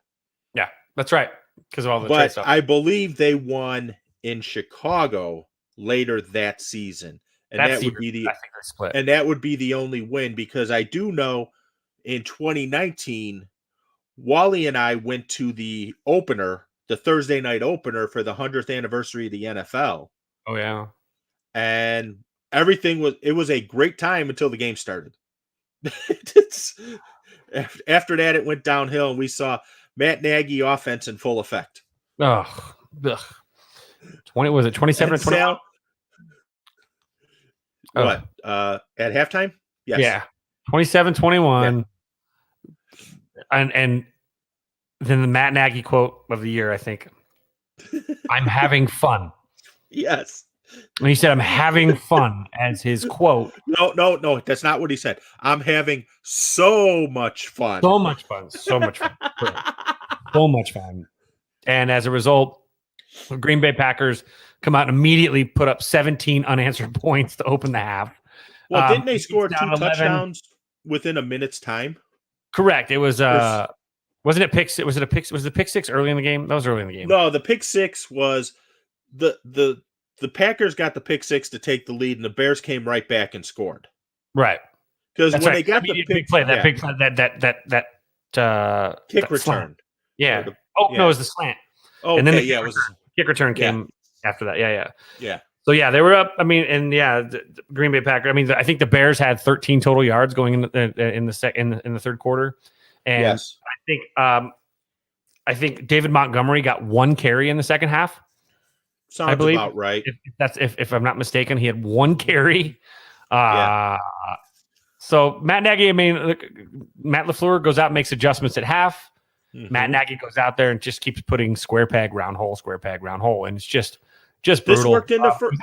Speaker 1: Yeah, that's right. Because of all the trade stuff.
Speaker 2: I believe they won in Chicago later that season. And that would be the only win, because I do know in 2019, Wally and I went to the opener, the Thursday night opener for the 100th anniversary of the NFL.
Speaker 1: Oh yeah.
Speaker 2: And everything was a great time until the game started. After that, it went downhill, and we saw Matt Nagy offense in full effect.
Speaker 1: Oh, 20 was it 27 or 21?
Speaker 2: What? At halftime? Yes.
Speaker 1: Yeah. 27-21. Yeah. And then the Matt Nagy quote of the year, I think. I'm having fun.
Speaker 2: Yes.
Speaker 1: And he said, "I'm having fun," as his quote.
Speaker 2: No, that's not what he said. I'm having so much fun.
Speaker 1: So much fun. So much fun. So much fun. And as a result, the Green Bay Packers come out and immediately put up 17 unanswered points to open the half.
Speaker 2: Well, didn't they score 2
Speaker 1: down 11.
Speaker 2: touchdowns within a minute's time?
Speaker 1: Correct. It was wasn't it pick? Was the pick six early in the game? That was early in the game.
Speaker 2: No, the pick six was the Packers got the pick six to take the lead, and the Bears came right back and scored.
Speaker 1: Right.
Speaker 2: Because when they got the
Speaker 1: big play, that
Speaker 2: kick return.
Speaker 1: Slant. Yeah.
Speaker 2: No,
Speaker 1: it was the slant.
Speaker 2: Oh,
Speaker 1: and then
Speaker 2: okay,
Speaker 1: the
Speaker 2: it was
Speaker 1: kick return came after that.
Speaker 2: Yeah.
Speaker 1: So they were up. I mean, and the Green Bay Packers. I mean, I think the Bears had 13 total yards going in the third quarter, and
Speaker 2: yes.
Speaker 1: I think David Montgomery got 1 carry in the second half.
Speaker 2: Sounds
Speaker 1: I believe
Speaker 2: about right.
Speaker 1: If I'm not mistaken, he had 1 carry. So Matt Nagy, I mean, Matt LaFleur goes out and makes adjustments at half. Mm-hmm. Matt Nagy goes out there and just keeps putting square peg, round hole, and it's just brutal.
Speaker 2: This worked in the first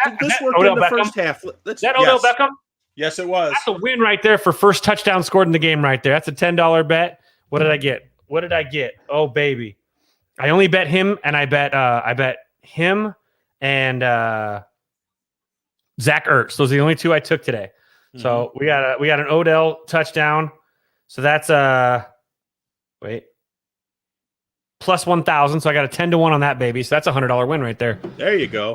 Speaker 2: half.
Speaker 1: Is that Odell Beckham?
Speaker 2: Yes, it was.
Speaker 1: That's a win right there for first touchdown scored in the game right there. That's a $10 bet. What did I get? Oh, baby. I only bet him, and I bet him and Zach Ertz. Those are the only 2 I took today. Mm-hmm. So we got an Odell touchdown. So that's plus 1,000. So I got a 10-1 on that baby. So that's a $100 win right there.
Speaker 2: There you go.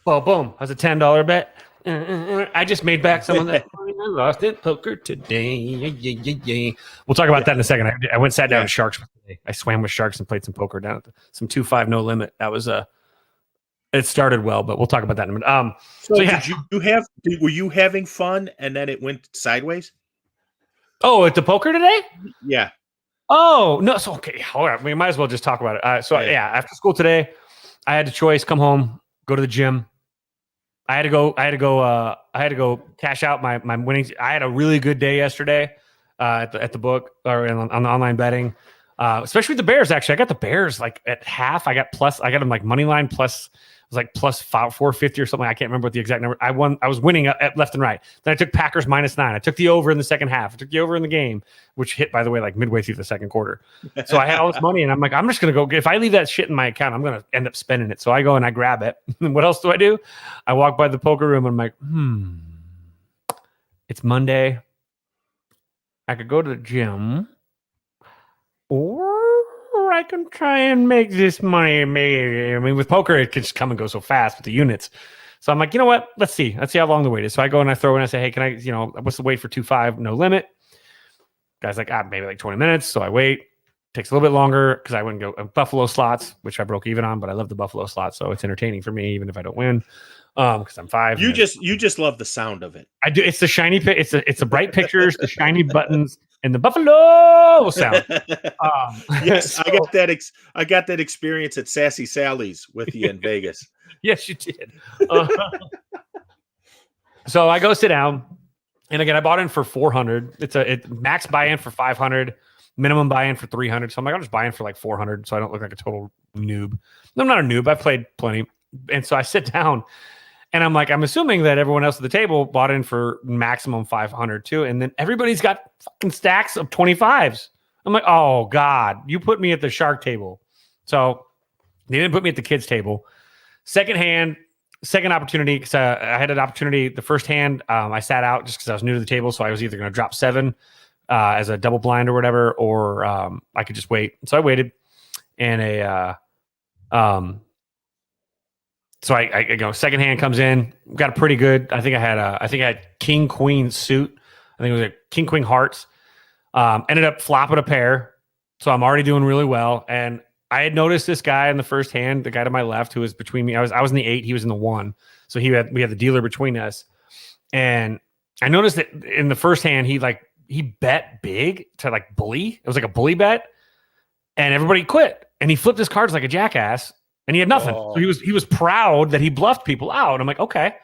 Speaker 1: Oh, boom. That's a $10 bet. I just made back some of that money I lost at poker today. Yeah. We'll talk about that in a second. I went sat down with sharks today. I swam with sharks and played some poker down at some 2-5 no limit. That was it started well, but we'll talk about that in a minute.
Speaker 2: Were you having fun and then it went sideways?
Speaker 1: Oh, at the poker today?
Speaker 2: Yeah.
Speaker 1: Oh, no. So, okay. Hold on. We might as well just talk about it. After school today, I had a choice, come home, go to the gym. I had to go cash out my winnings. I had a really good day yesterday at the book or on the online betting, especially with the Bears. Actually, I got the Bears like at half. I got them like money line plus. It was like plus 450 or something. I can't remember what the exact number. I was winning at left and right. Then I took Packers -9. I took the over in the second half. I took the over in the game, which hit, by the way, like midway through the second quarter. So I had all this money, and I'm like, I'm just gonna go. If I leave that shit in my account, I'm gonna end up spending it. So I go and I grab it. And what else do? I walk by the poker room, and I'm like, it's Monday. I could go to the gym, or I can try and make this money. Maybe. I mean, with poker, it can just come and go so fast with the units. So I'm like, you know what? Let's see how long the wait is. So I go and I throw in. I say, hey, can I? What's the wait for 2-5 no limit? Guy's like, maybe like 20 minutes. So I wait. Takes a little bit longer because I wouldn't go Buffalo slots, which I broke even on, but I love the Buffalo slots, so it's entertaining for me even if I don't win. Because I'm 5.
Speaker 2: You just love the sound of it.
Speaker 1: I do. It's the shiny. It's the bright pictures, the shiny buttons, and the Buffalo sound.
Speaker 2: Yes, so, I got that experience at Sassy Sally's with you in Vegas.
Speaker 1: Yes, you did. So I go sit down, and again, I bought in for 400. It's max buy-in for 500, minimum buy-in for 300. So I'm like, I'll just buy in for like 400, so I don't look like a total noob. I'm not a noob. I've played plenty, and so I sit down. And I'm like, I'm assuming that everyone else at the table bought in for maximum 500 too. And then everybody's got fucking stacks of 25s. I'm like, oh God, you put me at the shark table. So they didn't put me at the kids table. Second opportunity. Because I had an opportunity. The first hand, I sat out just because I was new to the table. So I was either going to drop 7 as a double blind or whatever, or I could just wait. So I waited, and so I go, second hand comes in, got a pretty good. I think I had king queen suit. I think it was a king queen hearts. Ended up flopping a pair, so I'm already doing really well. And I had noticed this guy in the first hand, the guy to my left who was between me. I was in the 8, he was in the 1, so we had the dealer between us. And I noticed that in the first hand he bet big to like bully. It was like a bully bet, and everybody quit. And he flipped his cards like a jackass. And he had nothing. So he was proud that he bluffed people out. I'm like, okay,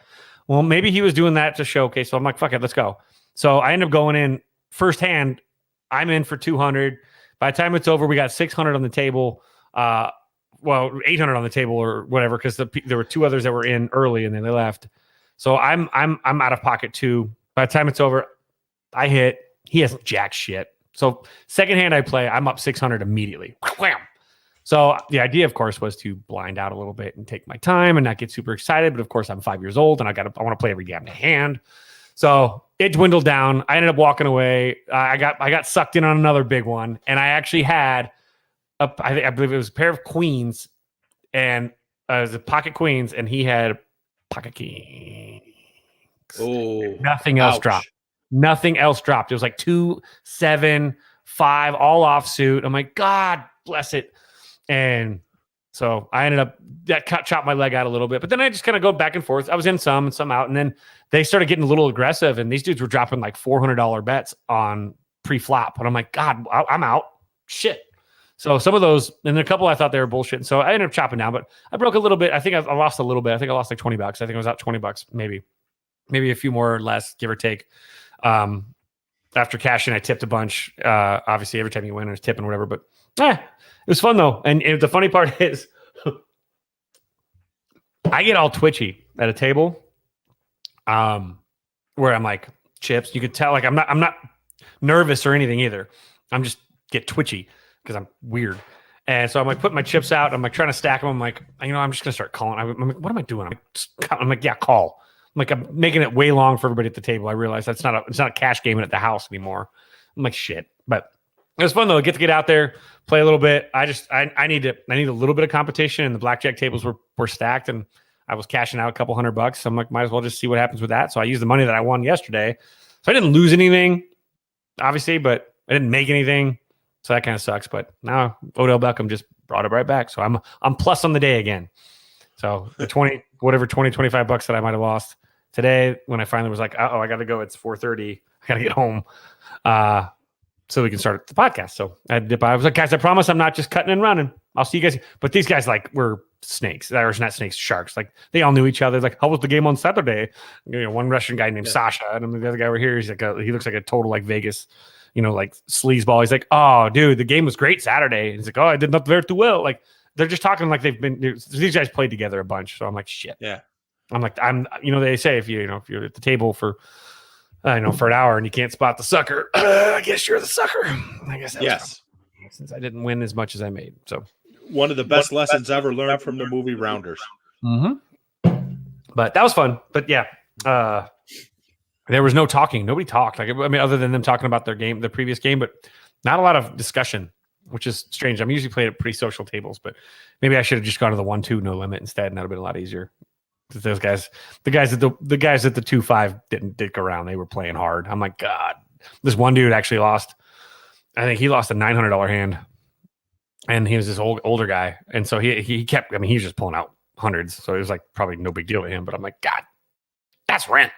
Speaker 1: well, maybe he was doing that to showcase. So I'm like, fuck it, let's go. So I end up going in first hand. I'm in for 200. By the time it's over, we got 600 on the table. well, 800 on the table or whatever, because there were two others that were in early and then they left. So I'm out of pocket too. By the time it's over, I hit. He has jack shit. So second hand I play, I'm up 600 immediately. Wham! So the idea, of course, was to blind out a little bit and take my time and not get super excited. But of course, I'm 5 years old and I want to play every damn hand. So it dwindled down. I ended up walking away. I got sucked in on another big one, and I actually had I believe it was a pair of queens, and it was a pocket queens, and he had pocket kings.
Speaker 2: Oh,
Speaker 1: Nothing else dropped. Nothing else dropped. It was like 2, 7, 5, all offsuit. I'm like, God bless it. And so I ended up chopped my leg out a little bit, but then I just kind of go back and forth. I was in some and some out, and then they started getting a little aggressive, and these dudes were dropping like $400 bets on pre-flop, and I'm like, God, I'm out. Shit. So some of those, and then a couple I thought they were bullshit, so I ended up chopping down, but I broke a little bit. I think I lost a little bit. I think I lost like $20. I think I was out $20, maybe a few more or less, give or take. After cashing, I tipped a bunch. Obviously, every time you win, there's tipping or whatever, but it was fun though. And the funny part is, I get all twitchy at a table, where I'm like chips. You could tell, like I'm not nervous or anything either. I'm just get twitchy because I'm weird. And so I'm like putting my chips out. I'm like trying to stack them. I'm like, I'm just gonna start calling. I'm like, what am I doing? I'm like, yeah, call. I'm like, I'm making it way long for everybody at the table. I realize it's not a cash game at the house anymore. I'm like, shit. But it was fun though. Get to get out there, play a little bit. I need a little bit of competition, and the blackjack tables were stacked, and I was cashing out a couple $100. So I'm like, might as well just see what happens with that. So I used the money that I won yesterday. So I didn't lose anything, obviously, but I didn't make anything. So that kind of sucks. But now Odell Beckham just brought it right back. So I'm plus on the day again. So the 25 bucks that I might have lost today, when I finally was like, I got to go. It's 4:30. I got to get home. So we can start the podcast. So I was like, guys, I promise I'm not just cutting and running. I'll see you guys. But these guys like were snakes. Or not snakes, sharks. Like they all knew each other. Like, how was the game on Saturday? One Russian guy named Sasha, and the other guy over here, he's like he looks like a total like Vegas, like sleazeball. He's like, oh, dude, the game was great Saturday. And he's like, oh, I did not very too well. Like they're just talking like these guys played together a bunch. So I'm like, shit.
Speaker 2: Yeah. I'm
Speaker 1: like, they say if you're at the table for an hour and you can't spot the sucker, I guess you're the sucker. I guess yes. Since I didn't win as much as I made. So
Speaker 2: one of the best lessons ever learned from the movie Rounders.
Speaker 1: Mm-hmm. But that was fun. But yeah, there was no talking. Nobody talked. Like, I mean, other than them talking about their previous game, but not a lot of discussion, which is strange. I'm usually playing at pretty social tables, but maybe I should have just gone to the 1-2 no limit instead, and that would have been a lot easier. Those guys, the guys at the 2-5 didn't dick around. They were playing hard. I'm like, God, this one dude actually lost. I think he lost a $900 hand, and he was this older guy. And so he kept, he was just pulling out hundreds. So it was like probably no big deal to him, but I'm like, God, that's rent.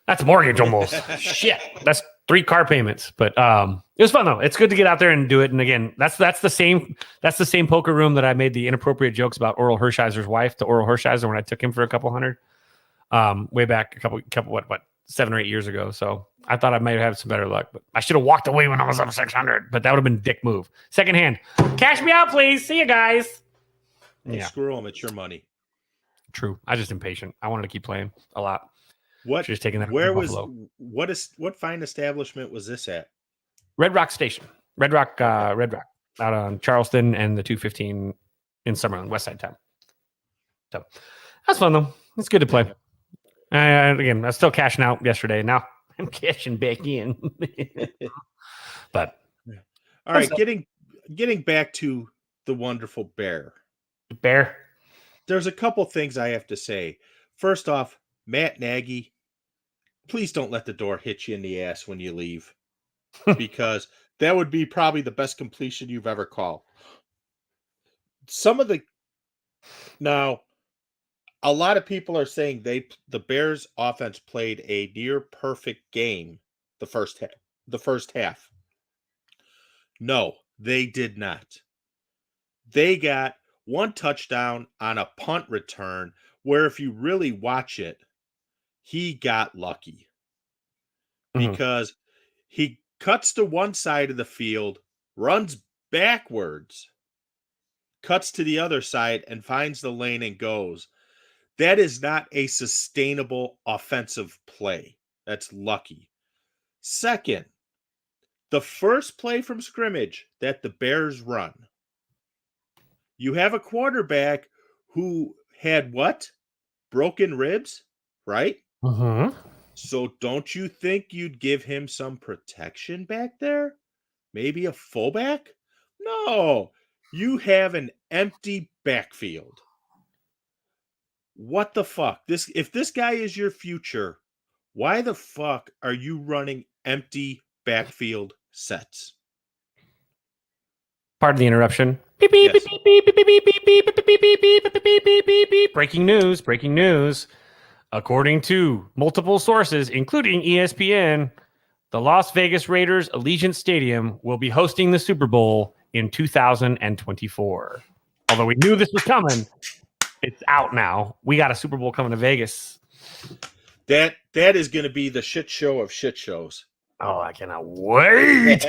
Speaker 1: That's mortgage almost. Shit. That's 3 car payments. But it was fun though. It's good to get out there and do it. And again, that's the same poker room that I made the inappropriate jokes about Oral Hershiser's wife to Oral Hershiser when I took him for a couple hundred way back a couple what 7 or 8 years ago. So I thought I might have some better luck, but I should have walked away when I was up 600, but that would have been a dick move. Second hand. Cash me out, please. See you guys.
Speaker 2: Yeah. Screw them. It's your money.
Speaker 1: True. I was just impatient. I wanted to keep playing a lot.
Speaker 2: Just taking that. What fine establishment was this at?
Speaker 1: Red Rock Station. Red Rock out on Charleston and the 215 in Summerlin, West Side town. So that's fun though. It's good to play. Again, I was still cashing out yesterday. Now I'm cashing back in. But
Speaker 2: all right, getting back to the wonderful bear.
Speaker 1: Bear.
Speaker 2: There's a couple things I have to say. First off, Matt Nagy, please don't let the door hit you in the ass when you leave, because that would be probably the best completion you've ever called. Now, a lot of people are saying the Bears offense played a near perfect game the first half. No, they did not. They got one touchdown on a punt return where, if you really watch it, he got lucky because he cuts to one side of the field, runs backwards, cuts to the other side and finds the lane and goes. That is not a sustainable offensive play. That's lucky. Second, the first play from scrimmage that the Bears run, you have a quarterback who had what? Broken ribs, right?
Speaker 1: Mm-hmm.
Speaker 2: So don't you think you'd give him some protection back there? Maybe a fullback? No, you have an empty backfield. What the fuck? If this guy is your future, why the fuck are you running empty backfield sets?
Speaker 1: Pardon the interruption. Beep, beep,
Speaker 2: Yes.
Speaker 1: beep, beep, beep, beep, beep, beep, beep, beep, beep, beep, beep, beep, beep, beep, beep, beep. Breaking news, breaking news. According to multiple sources, including ESPN, the Las Vegas Raiders Allegiant Stadium will be hosting the Super Bowl in 2024. Although we knew this was coming, it's out now. We got a Super Bowl coming to Vegas.
Speaker 2: That is going to be the shit show of shit shows.
Speaker 1: Oh, I cannot wait.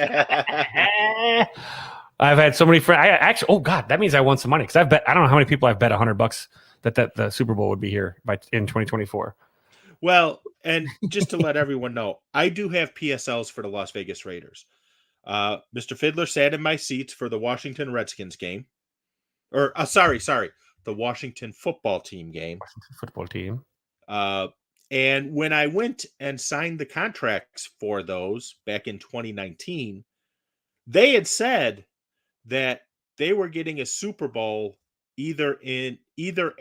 Speaker 1: I've had so many friends. I actually, oh God, that means I won some money because I've bet. I don't know how many people I've bet $100 that the Super Bowl would be here in 2024.
Speaker 2: Well, and just to let everyone know, I do have PSLs for the Las Vegas Raiders. Mr. Fiddler sat in my seats for the Washington Redskins game. Or, sorry, the Washington football team game.
Speaker 1: Washington football team.
Speaker 2: And when I went and signed the contracts for those back in 2019, they had said that they were getting a Super Bowl either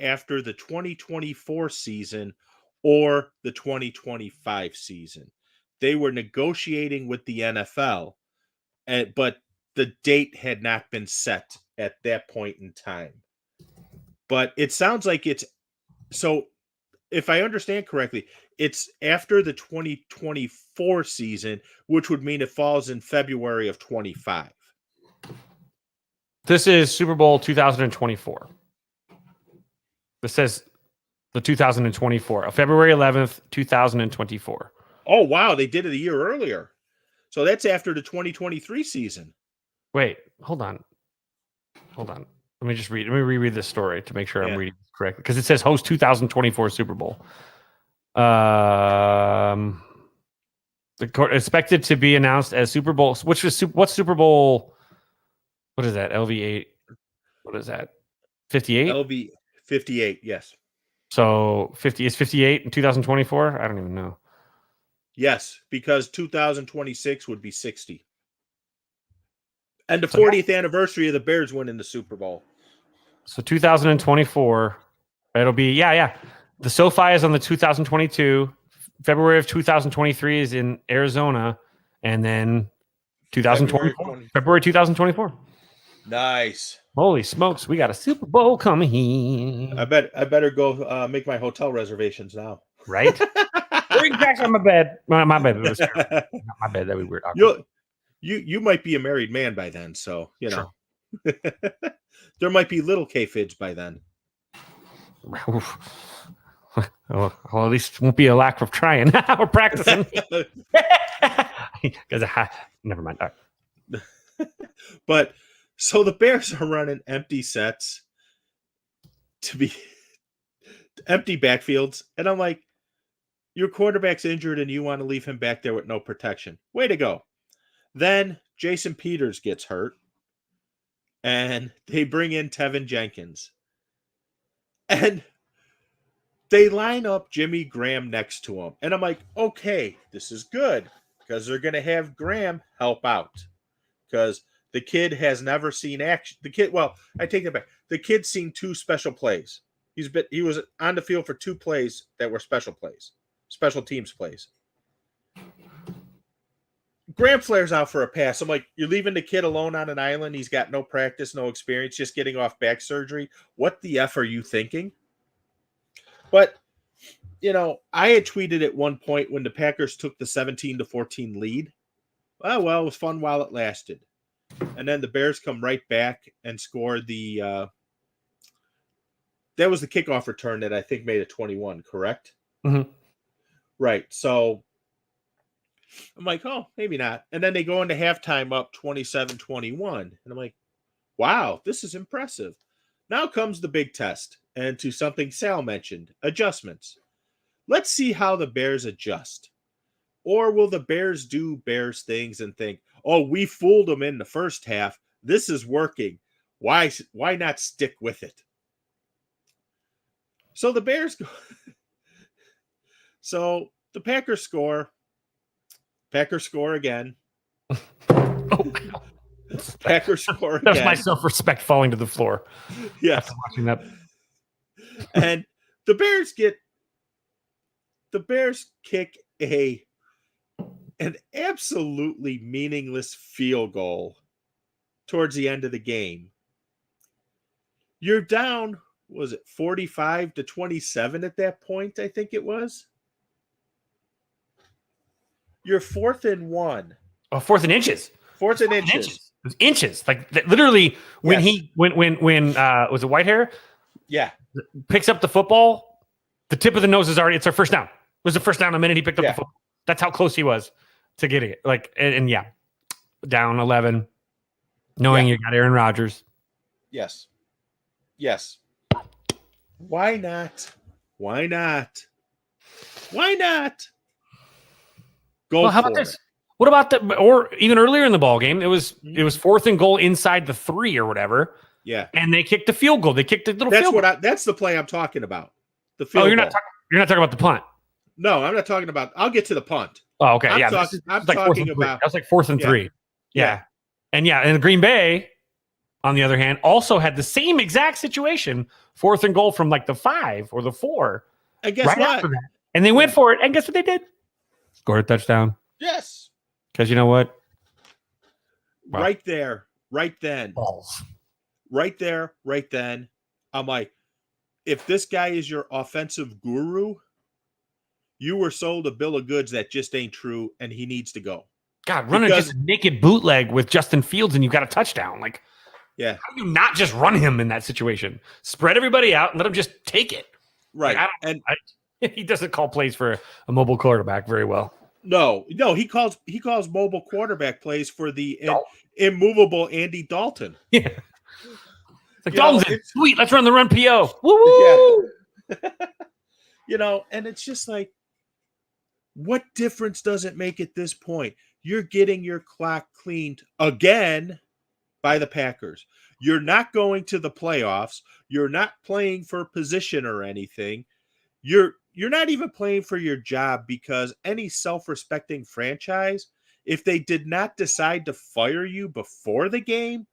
Speaker 2: after the 2024 season or the 2025 season. They were negotiating with the NFL, but the date had not been set at that point in time. But it sounds like it's so. If I understand correctly, it's after the 2024 season, which would mean it falls in February of 25.
Speaker 1: This is Super Bowl 2024. This says the 2024, February 11th, 2024.
Speaker 2: Oh, wow. They did it a year earlier. So that's after the 2023 season.
Speaker 1: Wait, hold on. Let me reread this story to make sure I'm reading this correctly because it says host 2024 Super Bowl. The court expected to be announced as Super Bowl. What's Super Bowl? What is that? LV8. What is that? 58?
Speaker 2: LV 58, yes.
Speaker 1: So 50 is 58 in 2024? I don't even know.
Speaker 2: Yes, because 2026 would be 60. And the 40th anniversary of the Bears winning the Super Bowl.
Speaker 1: So 2024, it'll be, The SoFi is on the 2022. February of 2023 is in Arizona. And then 2024. February 2024.
Speaker 2: Nice.
Speaker 1: Holy smokes, we got a Super Bowl coming.
Speaker 2: I better go make my hotel reservations now.
Speaker 1: Right? Bring back on my bed. My bed. It was not my bed. That'd be weird.
Speaker 2: You might be a married man by then, so you know. There might be little K-fids by then.
Speaker 1: Well, at least it won't be a lack of trying or practicing. Because never mind. All right.
Speaker 2: But so the Bears are running empty sets to be empty backfields, and I'm like, your quarterback's injured, and you want to leave him back there with no protection. Way to go! Then Jason Peters gets hurt, and they bring in Tevin Jenkins. And they line up Jimmy Graham next to him. And I'm like, okay, this is good because they're going to have Graham help out because the kid has never seen action. I take that back. The kid's seen 2 special plays. He was on the field for 2 plays that were special plays, special teams plays. Graham flares out for a pass. I'm like, you're leaving the kid alone on an island. He's got no practice, no experience, just getting off back surgery. What the F are you thinking? But, you know, I had tweeted at one point when the Packers took the 17-14 lead. Well, it was fun while it lasted. And then the Bears come right back and score that was the kickoff return that I think made it 21, correct?
Speaker 1: Mm-hmm.
Speaker 2: Right. So I'm like, oh, maybe not. And then they go into halftime up 27-21. And I'm like, Wow, this is impressive. Now comes the big test, and to something Sal mentioned, adjustments. Let's see how the Bears adjust. Or will the Bears do Bears things and think, oh, we fooled them in the first half. This is working. Why not stick with it? So the Bears go. So the Packers score. Packers score again. Packers score again.
Speaker 1: That's my self-respect falling to the floor.
Speaker 2: Yes.
Speaker 1: After watching that.
Speaker 2: And the Bears kick an absolutely meaningless field goal towards the end of the game. You're down, was it 45-27 at that point? I think it was. You're 4th and 1.
Speaker 1: Oh, 4th and inches.
Speaker 2: 4th and inches.
Speaker 1: It was inches. Like literally when
Speaker 2: Yes.
Speaker 1: when was it Whitehair?
Speaker 2: Yeah.
Speaker 1: Picks up the football, the tip of the nose is already, it's our first down. It was the first down the minute he picked up the football. That's how close he was to getting it. Like, and yeah, down 11, knowing you got Aaron Rodgers.
Speaker 2: Yes. Yes. Why not? Why not? Why not? Go
Speaker 1: Well, how
Speaker 2: for
Speaker 1: about this?
Speaker 2: it.
Speaker 1: What about or even earlier in the ball game, it was 4th and goal inside the 3 or whatever.
Speaker 2: Yeah.
Speaker 1: And they kicked the field goal. They kicked the little
Speaker 2: That's
Speaker 1: field
Speaker 2: what
Speaker 1: goal.
Speaker 2: that's the play I'm talking about. The field
Speaker 1: You're
Speaker 2: goal.
Speaker 1: not talking about the punt.
Speaker 2: No, I'm not talking about. I'll get to the punt.
Speaker 1: Oh, okay.
Speaker 2: I'm
Speaker 1: Yeah.
Speaker 2: talking- I'm
Speaker 1: like 4th
Speaker 2: talking
Speaker 1: and 3.
Speaker 2: about-
Speaker 1: That was like 4th and
Speaker 2: Yeah.
Speaker 1: 3. Yeah. And Green Bay, on the other hand, also had the same exact situation, 4th and goal from like the 5 or the 4.
Speaker 2: And guess
Speaker 1: right
Speaker 2: what?
Speaker 1: after that. And they went for it. And guess what they did? Scored a touchdown.
Speaker 2: Yes.
Speaker 1: Because you know what? Wow.
Speaker 2: Right there, right then.
Speaker 1: Balls.
Speaker 2: Right there, right then. I'm like, if this guy is your offensive guru, you were sold a bill of goods that just ain't true, and he needs to go.
Speaker 1: God, running
Speaker 2: Because-
Speaker 1: just a naked bootleg with Justin Fields and you got a touchdown. Like,
Speaker 2: Yeah.
Speaker 1: how do you not just run him in that situation? Spread everybody out and let him just take it.
Speaker 2: Right.
Speaker 1: Like,
Speaker 2: And
Speaker 1: he doesn't call plays for a mobile quarterback very well.
Speaker 2: no, he calls mobile quarterback plays for the
Speaker 1: No.
Speaker 2: immovable Andy Dalton.
Speaker 1: Yeah. It's like,
Speaker 2: You know,
Speaker 1: Dalton's in.
Speaker 2: it's-
Speaker 1: Sweet, let's run the run PO. Woo!
Speaker 2: And it's just like, what difference does it make at this point? You're getting your clock cleaned again by the Packers. You're not going to the playoffs. You're not playing for position or anything. You're not even playing for your job, because any self-respecting franchise, if they did not decide to fire you before the game,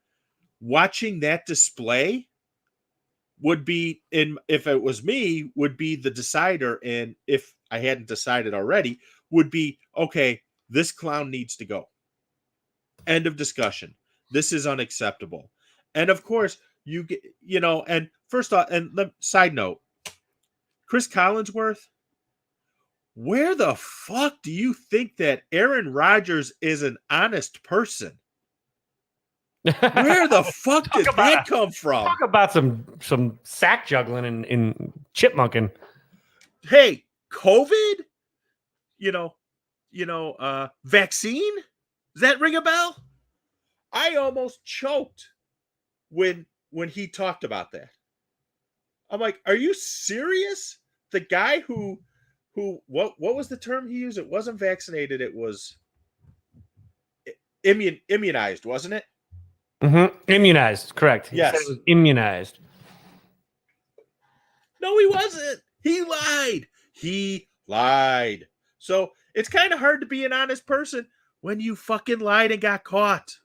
Speaker 2: watching that display would be, if it was me, would be the decider. And if I hadn't decided already, would be, okay, this clown needs to go. End of discussion. This is unacceptable. And of course, you get, and first off, and side note, Chris Collinsworth, where the fuck do you think that Aaron Rodgers is an honest person? Where the fuck did that come from?
Speaker 1: Talk about some sack juggling and chipmunking.
Speaker 2: Hey, COVID? Vaccine? Does that ring a bell? I almost choked when he talked about that. I'm like, are you serious? The guy who what was the term he used? It wasn't vaccinated, it was immunized, wasn't it?
Speaker 1: Mm-hmm. Immunized, correct. He
Speaker 2: Yes.
Speaker 1: said it was immunized.
Speaker 2: No, he wasn't. He lied. So it's kind of hard to be an honest person when you fucking lied and got caught.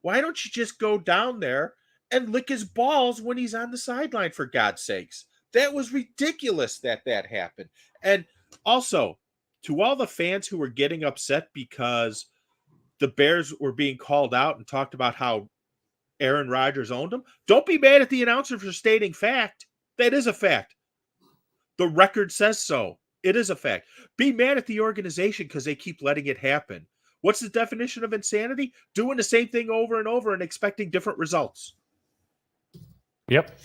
Speaker 2: Why don't you just go down there and lick his balls when he's on the sideline, for God's sakes? That was ridiculous that happened. And also, to all the fans who were getting upset because the Bears were being called out and talked about how Aaron Rodgers owned them, don't be mad at the announcer for stating fact. That is a fact. The record says so. It is a fact. Be mad at the organization because they keep letting it happen. What's the definition of insanity? Doing the same thing over and over and expecting different results.
Speaker 1: Yep.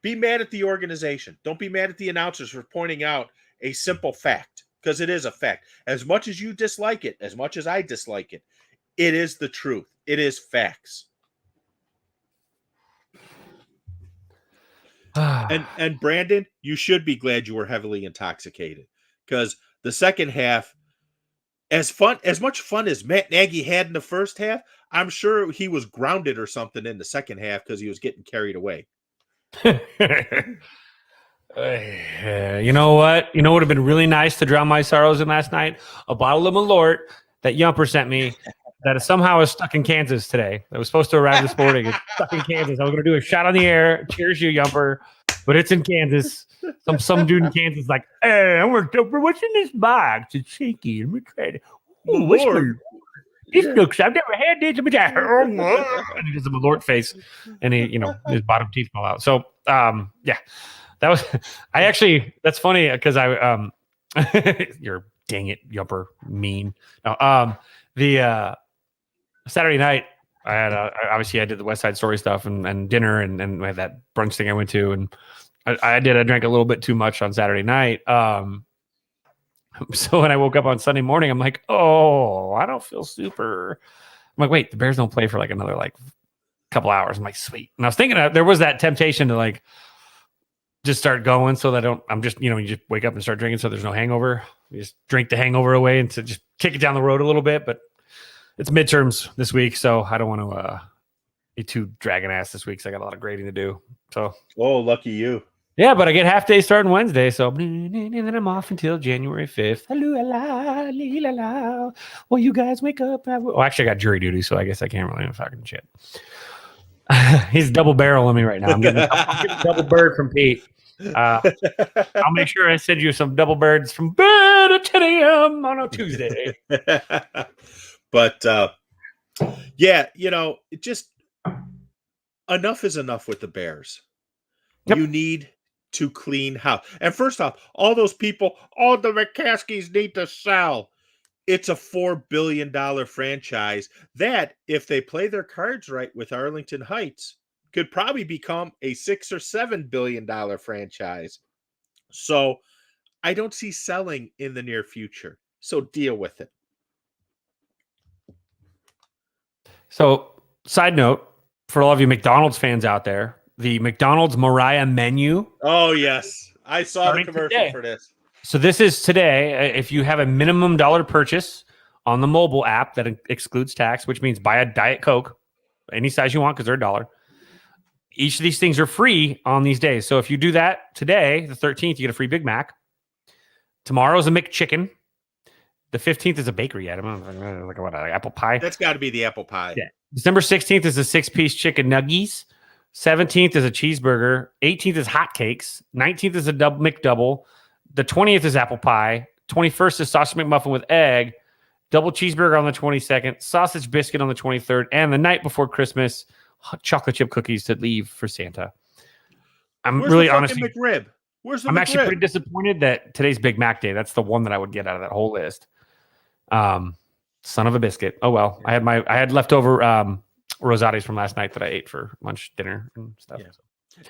Speaker 2: Be mad at the organization. Don't be mad at the announcers for pointing out a simple fact, because it is a fact. As much as you dislike it, as much as I dislike it, it is the truth. It is facts. And Brandon, you should be glad you were heavily intoxicated, because the second half, as much fun as Matt Nagy had in the first half, I'm sure he was grounded or something in the second half because he was getting carried away.
Speaker 1: You know what? You know what would have been really nice to drown my sorrows in last night? A bottle of Malort that Yumper sent me that somehow is stuck in Kansas today. That was supposed to arrive this morning. It's stuck in Kansas. I was going to do a shot on the air. Cheers, you Yumper. But it's in Kansas. Some dude in Kansas is like, hey, I worked over. What's in this box? It's shaky. Let me try it. Ooh, what's Malort? This looks, I've never had this. And he does a Malort face. And he, his bottom teeth fall out. So, yeah. That was, that's funny because you're dang it, Yumper, mean. No, the Saturday night, obviously I did the West Side Story stuff and dinner and we had that brunch thing I went to. And I drank a little bit too much on Saturday night. So when I woke up on Sunday morning, I'm like, oh, I don't feel super. I'm like, wait, the Bears don't play for like another couple hours. I'm like, sweet. And I was thinking there was that temptation to just start going so that I'm just, you just wake up and start drinking so there's no hangover. You just drink the hangover away and to just kick it down the road a little bit. But it's midterms this week, so I don't want to be too dragging ass this week because I got a lot of grading to do. So,
Speaker 2: oh, lucky you.
Speaker 1: Yeah, but I get half day starting Wednesday, so and then I'm off until January 5th. Well, you guys wake up. Oh, actually, I got jury duty, so I guess I can't really fucking shit. He's double barreling me right now. I'm getting a double bird from Pete. I'll make sure I send you some double birds from bed at 10 a.m. on a Tuesday.
Speaker 2: But yeah, it just enough is enough with the Bears. Yep. You need to clean house. And first off, all those people, all the McCaskies need to sell. It's a $4 billion franchise that, if they play their cards right with Arlington Heights, could probably become a $6 or $7 billion franchise. So I don't see selling in the near future. So deal with it.
Speaker 1: So, side note, for all of you McDonald's fans out there, the McDonald's Mariah menu.
Speaker 2: Oh, yes. I saw the commercial today. For this.
Speaker 1: So this is today. If you have a minimum dollar purchase on the mobile app that excludes tax, which means buy a Diet Coke, any size you want because they're $1. Each of these things are free on these days. So if you do that today, the 13th, you get a free Big Mac. Tomorrow's a McChicken. The 15th is a bakery item. Like what, apple pie?
Speaker 2: That's got to be the apple pie.
Speaker 1: Yeah. December 16th is a 6-piece chicken nuggies. 17th is a cheeseburger. 18th is hotcakes. 19th is a McDouble. The 20th is apple pie. 21st is sausage McMuffin with egg. Double cheeseburger on the 22nd. Sausage biscuit on the 23rd. And the night before Christmas, chocolate chip cookies to leave for Santa.
Speaker 2: Where's really honestly McRib? Where's the
Speaker 1: I'm
Speaker 2: McRib?
Speaker 1: Actually pretty disappointed that today's Big Mac Day. That's the one that I would get out of that whole list. Son of a biscuit. Oh well. I had leftover rosatis from last night that I ate for lunch, dinner, and stuff.
Speaker 2: Yeah.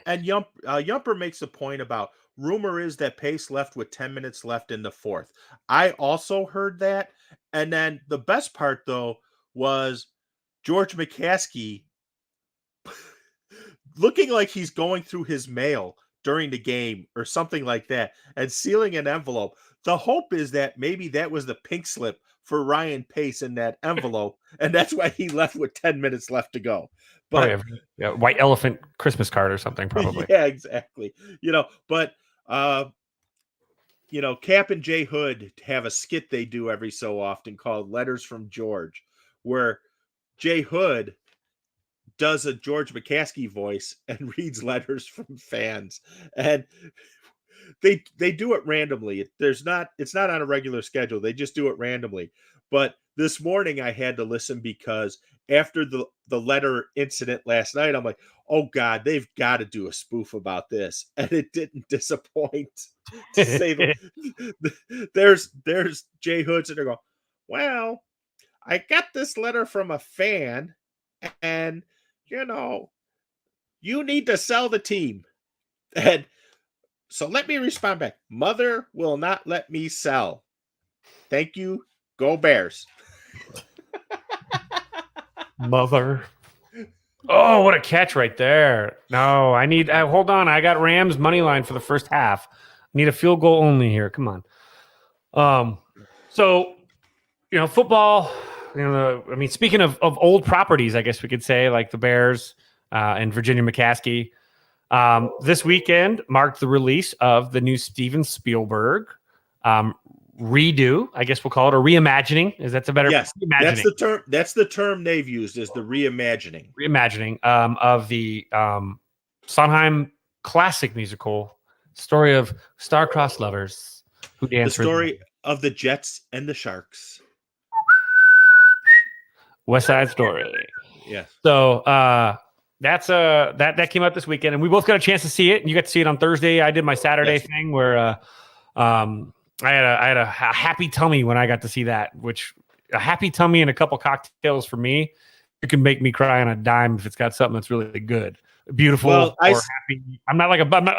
Speaker 2: And Yumper makes a point about rumor is that Pace left with 10 minutes left in the fourth. I also heard that. And then the best part, though, was George McCaskey looking like he's going through his mail during the game or something like that and sealing an envelope. The hope is that maybe that was the pink slip for Ryan Pace in that envelope, and that's why he left with 10 minutes left to go. But
Speaker 1: yeah, white elephant Christmas card or something, probably.
Speaker 2: Yeah, exactly. But Cap and Jay Hood have a skit they do every so often called Letters from George, where Jay Hood does a George McCaskey voice and reads letters from fans. And they do it randomly. It's not on a regular schedule. They just do it randomly. But this morning I had to listen because after the letter incident last night, I'm like, oh God, they've got to do a spoof about this. And it didn't disappoint. To say there's Jay Hood sitting there going, well, I got this letter from a fan and you need to sell the team. And so let me respond back. Mother will not let me sell. Thank you. Go Bears.
Speaker 1: Mother. Oh, what a catch right there. No, hold on. I got Rams money line for the first half. I need a field goal only here. Come on. So, football, speaking of old properties, I guess we could say, like the Bears and Virginia McCaskey, this weekend marked the release of the new Steven Spielberg redo, I guess we'll call it, or reimagining. Is that a better?
Speaker 2: Yes,
Speaker 1: reimagining.
Speaker 2: that's the term. That's the term they've used, is the reimagining.
Speaker 1: Reimagining of the Sondheim classic musical story of star-crossed lovers who dance.
Speaker 2: The story of the Jets and the Sharks.
Speaker 1: West Side Story.
Speaker 2: Yeah.
Speaker 1: So that came out this weekend, and we both got a chance to see it. And you got to see it on Thursday. I did my Saturday thing where I had a happy tummy when I got to see that. Which a happy tummy and a couple cocktails for me, you can make me cry on a dime if it's got something that's really good, beautiful, or happy. I'm not like but I'm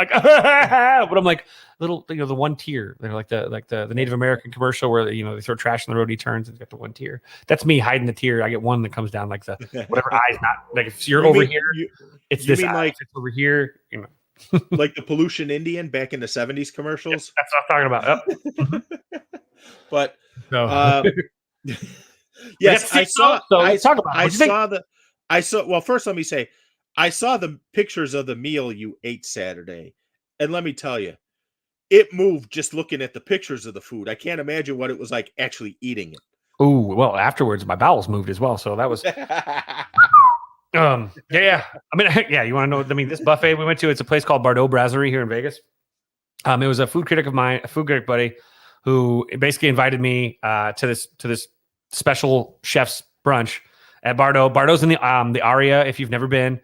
Speaker 1: like little, the one tear. They're like the Native American commercial where they throw trash on the road, he turns and it's got the one tear. That's me hiding the tear. I get one that comes down like the whatever eye's not like if you're over here, it's this eye. Like, if it's over here,
Speaker 2: like the pollution Indian back in the 70s commercials.
Speaker 1: That's what I'm talking about. Yep.
Speaker 2: But
Speaker 1: yes, I saw.
Speaker 2: Well, first let me say, I saw the pictures of the meal you ate Saturday, and let me tell you, it moved just looking at the pictures of the food. I can't imagine what it was like actually eating it.
Speaker 1: Oh, well, afterwards my bowels moved as well, so that was. Yeah. I mean, yeah. You want to know? I mean, this buffet we went to, it's a place called Bardot Brasserie here in Vegas. It was a food critic of mine, a food critic buddy, who basically invited me to this special chef's brunch at Bardot. Bardot's in the Aria. If you've never been,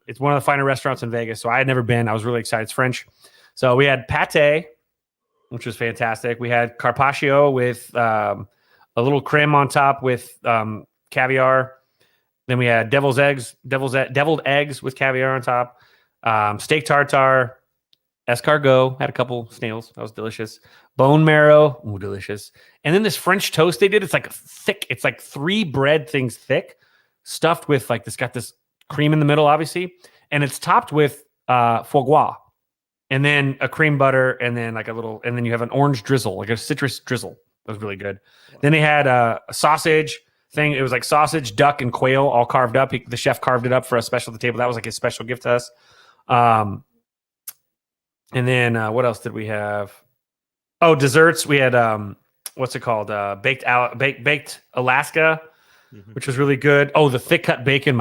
Speaker 1: it's one of the finer restaurants in Vegas. So I had never been. I was really excited. It's French. So we had pate, which was fantastic. We had carpaccio with a little creme on top with caviar. Then we had deviled eggs with caviar on top. Steak tartare, escargot, had a couple snails. That was delicious. Bone marrow, ooh, delicious. And then this French toast they did. It's like thick. It's like 3 bread things thick, stuffed with like this. Got this cream in the middle, obviously, and it's topped with foie gras, and then a cream butter, and then like and then you have an orange drizzle, like a citrus drizzle. That was really good. Then they had a sausage thing. It was like sausage, duck, and quail all carved up. The chef carved it up for a special at the table. That was like his special gift to us. And then what else did we have? Oh, desserts. We had what's it called? Baked Alaska, which was really good. Oh, the thick cut bacon.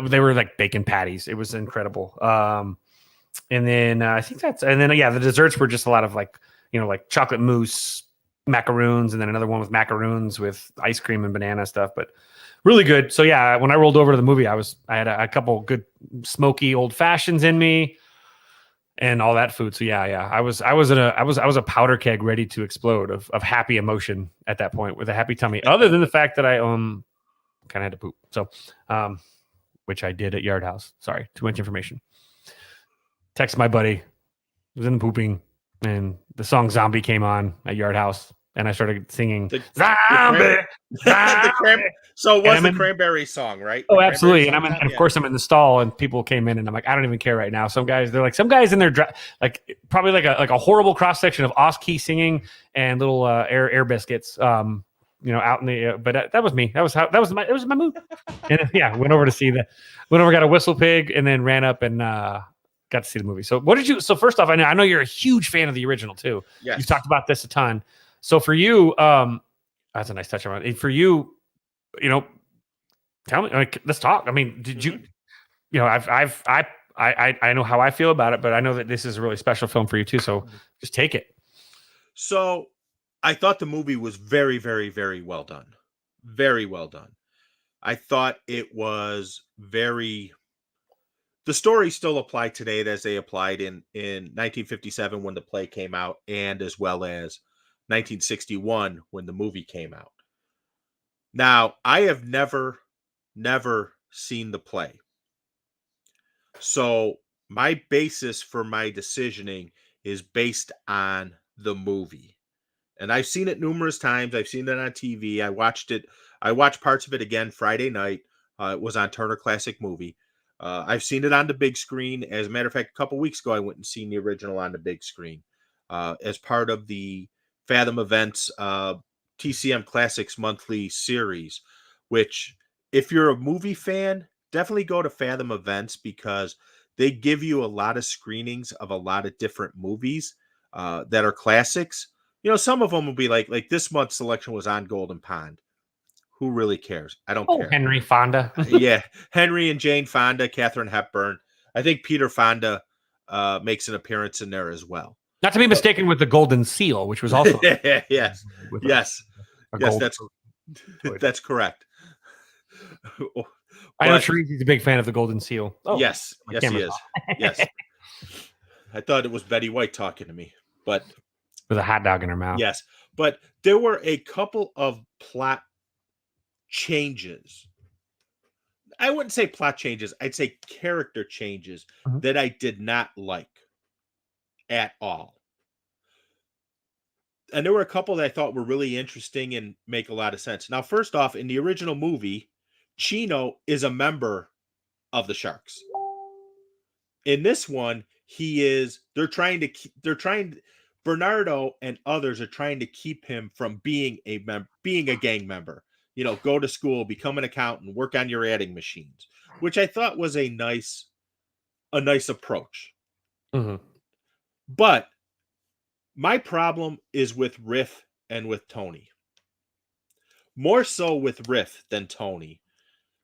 Speaker 1: They were like bacon patties. It was incredible. And then I think the desserts were just a lot of like chocolate mousse, macaroons, and then another one with macaroons with ice cream and banana stuff, but really good. So yeah, when I rolled over to the movie, I had a couple good smoky old fashions in me and all that food. So yeah, I was a powder keg ready to explode of happy emotion at that point with a happy tummy. Other than the fact that I kind of had to poop. So which I did at Yard House. Sorry, too much information. Text my buddy. Was in the pooping, and the song "Zombie" came on at Yard House. And I started singing Zombie.
Speaker 2: So it was the Cranberry song, right?
Speaker 1: Oh, absolutely. And of course I'm in the stall, and people came in, and I'm like, I don't even care right now. Some guys in there, probably like a horrible cross section of off-key singing and little air biscuits, out in the. But that was me. It was my mood. And went over got a whistle pig, and then ran up and got to see the movie. So what did you? So first off, I know you're a huge fan of the original too.
Speaker 2: Yes.
Speaker 1: You've talked about this a ton. So for you, that's a nice touch on it. For you, tell me, let's talk. I mean, did you, I know how I feel about it, but I know that this is a really special film for you too. So just take it.
Speaker 2: So I thought the movie was very, very, very well done. Very well done. I thought it was the story still applied today as they applied in 1957 when the play came out, and as well as 1961 when the movie came out. Now, I have never seen the play. So my basis for my decisioning is based on the movie. And I've seen it numerous times. I've seen it on TV. I watched parts of it again Friday night It was on Turner Classic Movie. I've seen it on the big screen. As a matter of fact, a couple weeks ago, I went and seen the original on the big screen as part of the Fathom Events TCM Classics monthly series, which if you're a movie fan, definitely go to Fathom Events because they give you a lot of screenings of a lot of different movies that are classics. You know, some of them will be like this month's selection was On Golden Pond. Who really cares? I don't care.
Speaker 1: Henry Fonda.
Speaker 2: Yeah, Henry and Jane Fonda, Katharine Hepburn. I think Peter Fonda makes an appearance in there as well.
Speaker 1: Not to be mistaken with the Golden Seal, which was also
Speaker 2: yes,
Speaker 1: with
Speaker 2: yes,
Speaker 1: a
Speaker 2: yes.
Speaker 1: gold-
Speaker 2: That's correct.
Speaker 1: I know
Speaker 2: But-
Speaker 1: Teresa's a big fan of the Golden Seal. Oh,
Speaker 2: yes,
Speaker 1: my
Speaker 2: yes, he
Speaker 1: camera's
Speaker 2: is.
Speaker 1: off.
Speaker 2: Yes, I thought it was Betty White talking to me, but
Speaker 1: With a hot dog in her mouth.
Speaker 2: yes, but there were a couple of plot changes. I wouldn't say plot changes. I'd say character changes
Speaker 1: Mhm.
Speaker 2: that I did not like at all. And there were a couple that I thought were really interesting and make a lot of sense. Now, first off, in the original movie, Chino is a member of the Sharks. In this one, Bernardo and others are trying to keep him from being a gang member. You know, go to school, become an accountant, work on your adding machines, which I thought was a nice approach.
Speaker 1: Mhm.
Speaker 2: But my problem is with Riff and with Tony. More so with Riff than Tony.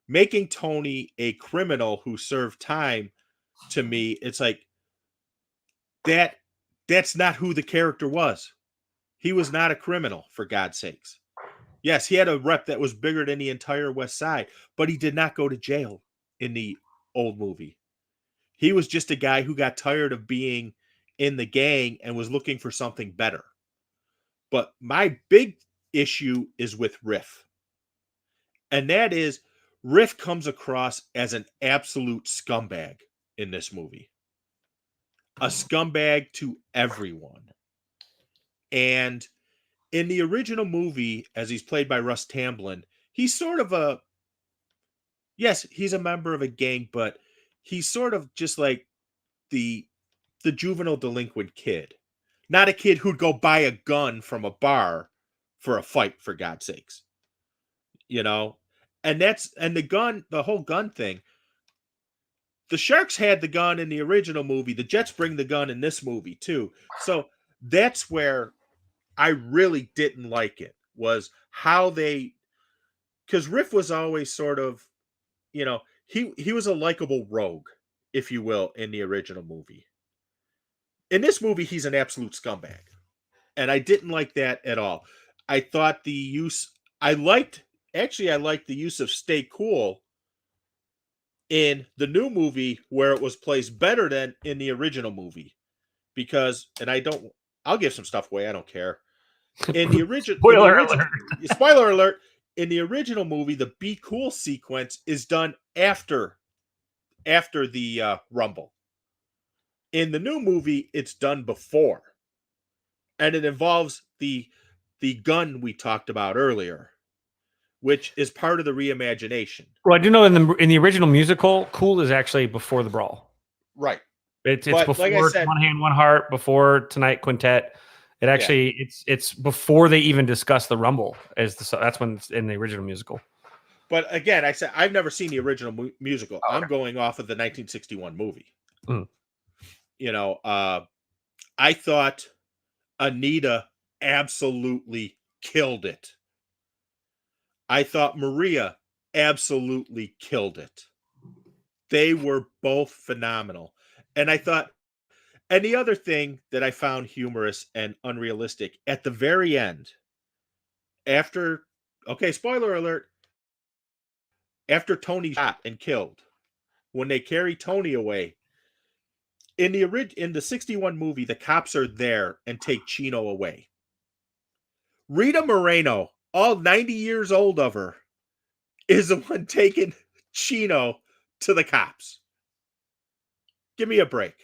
Speaker 2: Making Tony a criminal who served time, to me, it's like that's not who the character was. He was not a criminal, for God's sakes. Yes, he had a rep that was bigger than the entire West Side, but he did not go to jail in the old movie. He was just a guy who got tired of being in the gang and was looking for something better. But my big issue is with Riff. And that is Riff comes across as an absolute scumbag in this movie. A scumbag to everyone. And in the original movie, as he's played by Russ Tamblyn, he's sort of he's a member of a gang, but he's sort of just like the juvenile delinquent kid. Not a kid who'd go buy a gun from a bar for a fight, for God's sakes. You know? And the whole gun thing. The Sharks had the gun in the original movie. The Jets bring the gun in this movie too. So that's where I really didn't like it, was how because Riff was always sort of, you know, he was a likable rogue, if you will, in the original movie. In this movie, he's an absolute scumbag. And I didn't like that at all. I thought I liked the use of Stay Cool in the new movie, where it was placed better than in the original movie. Because, I'll give some stuff away, I don't care. In the original spoiler alert, in the original movie, the Be Cool sequence is done after the Rumble. In the new movie, it's done before. And it involves the gun we talked about earlier, which is part of the reimagination.
Speaker 1: Well, I do know in the original musical, Cool is actually before the brawl.
Speaker 2: Right.
Speaker 1: It's
Speaker 2: But
Speaker 1: before
Speaker 2: like I said,
Speaker 1: One Hand, One Heart, before Tonight Quintet. It actually it's before they even discuss the Rumble. That's when it's in the original musical.
Speaker 2: But again, I said I've never seen the original musical.
Speaker 1: Oh, okay.
Speaker 2: I'm going off of the 1961 movie.
Speaker 1: Mm.
Speaker 2: You know, I thought Anita absolutely killed it. I thought Maria absolutely killed it. They were both phenomenal. And the other thing that I found humorous and unrealistic, at the very end, spoiler alert, after Tony's shot and killed, when they carry Tony away, in the 61 movie, the cops are there and take Chino away. Rita Moreno, all 90 years old of her, is the one taking Chino to the cops. Give me a break.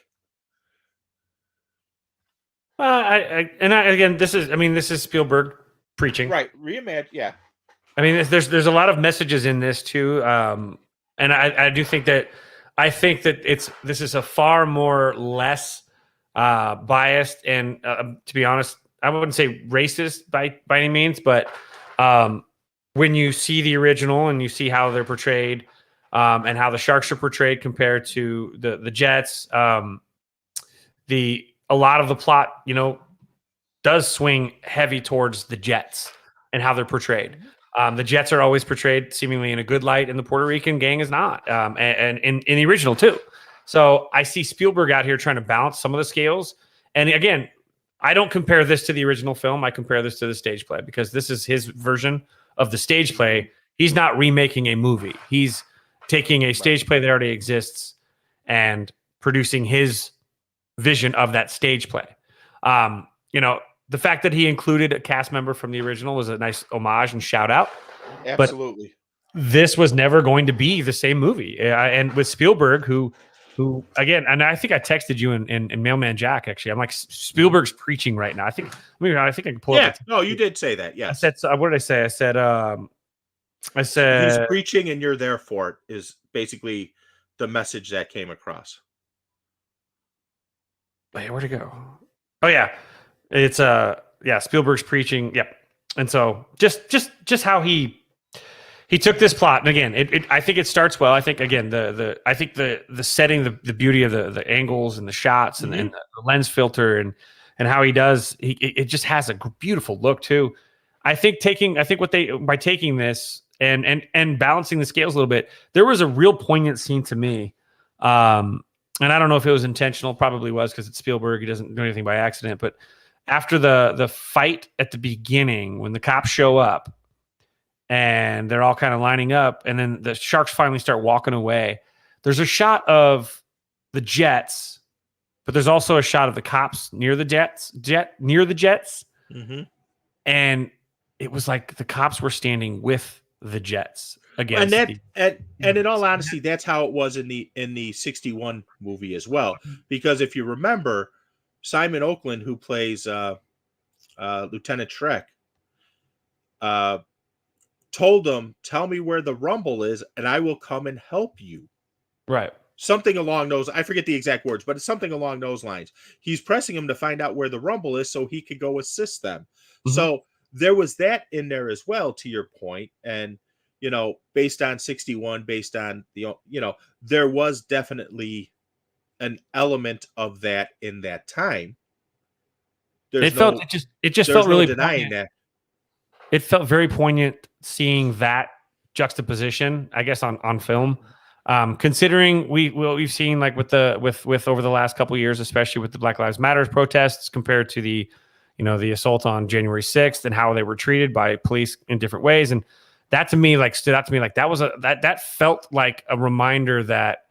Speaker 1: Again, this is Spielberg preaching,
Speaker 2: Right. Reimagine. Yeah.
Speaker 1: I mean, there's a lot of messages in this too, and I do think that this is a far more less biased and to be honest, I wouldn't say racist by any means, but when you see the original and you see how they're portrayed and how the Sharks are portrayed compared to the Jets, a lot of the plot, does swing heavy towards the Jets and how they're portrayed. The Jets are always portrayed seemingly in a good light, and the Puerto Rican gang is not, and in the original too. So I see Spielberg out here trying to balance some of the scales. And again, I don't compare this to the original film. I compare this to the stage play because this is his version of the stage play. He's not remaking a movie. He's taking a stage play that already exists and producing his vision of that stage play. The fact that he included a cast member from the original was a nice homage and shout out.
Speaker 2: Absolutely.
Speaker 1: But this was never going to be the same movie. And with Spielberg, who again, and I think I texted you in Mailman Jack, actually. I'm like, Spielberg's preaching right now. I think I can pull up.
Speaker 2: No, you did say that. Yes.
Speaker 1: I said, what did I say? I said
Speaker 2: he's preaching and you're there for it is basically the message that came across.
Speaker 1: Wait, where'd it go? Oh yeah. It's Spielberg's preaching. Yep. And so just how he took this plot, and again, I think it starts well. I think again the setting, the beauty of the angles and the shots and the lens filter and how he does it just has a beautiful look too. I think by taking this and balancing the scales a little bit, there was a real poignant scene to me. And I don't know if it was intentional, probably was because it's Spielberg. He doesn't do anything by accident, but after the fight at the beginning, when the cops show up and they're all kind of lining up, and then the Sharks finally start walking away, there's a shot of the Jets, but there's also a shot of the cops near the Jets.
Speaker 2: Mm-hmm.
Speaker 1: And it was like the cops were standing with the Jets against.
Speaker 2: And in all honesty, that's how it was in the 61 movie as well. Because if you remember, Simon Oakland, who plays Lieutenant Shrek, told him, "Tell me where the rumble is, and I will come and help you."
Speaker 1: Right.
Speaker 2: Something along those. I forget the exact words, but it's something along those lines. He's pressing him to find out where the rumble is so he could go assist them. Mm-hmm. So there was that in there as well, to your point. And based on 61, based on there was definitely an element of that in that time. It
Speaker 1: just felt really denying that. It felt very poignant seeing that juxtaposition, I guess, on film. Considering we've seen like with over the last couple of years, especially with the Black Lives Matter protests compared to the assault on January 6th and how they were treated by police in different ways. And that to me stood out to me like that felt like a reminder that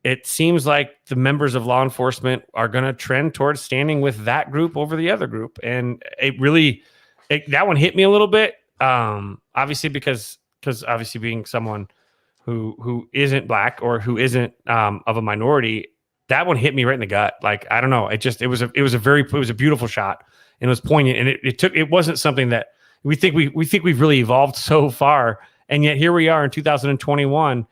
Speaker 1: it seems like the members of law enforcement are going to trend towards standing with that group over the other group. And that one hit me a little bit. Obviously because obviously being someone who isn't black or who isn't of a minority, that one hit me right in the gut. Like, I don't know. It was a beautiful shot and it was poignant. And it wasn't something that we think we've really evolved so far. And yet here we are in 2021,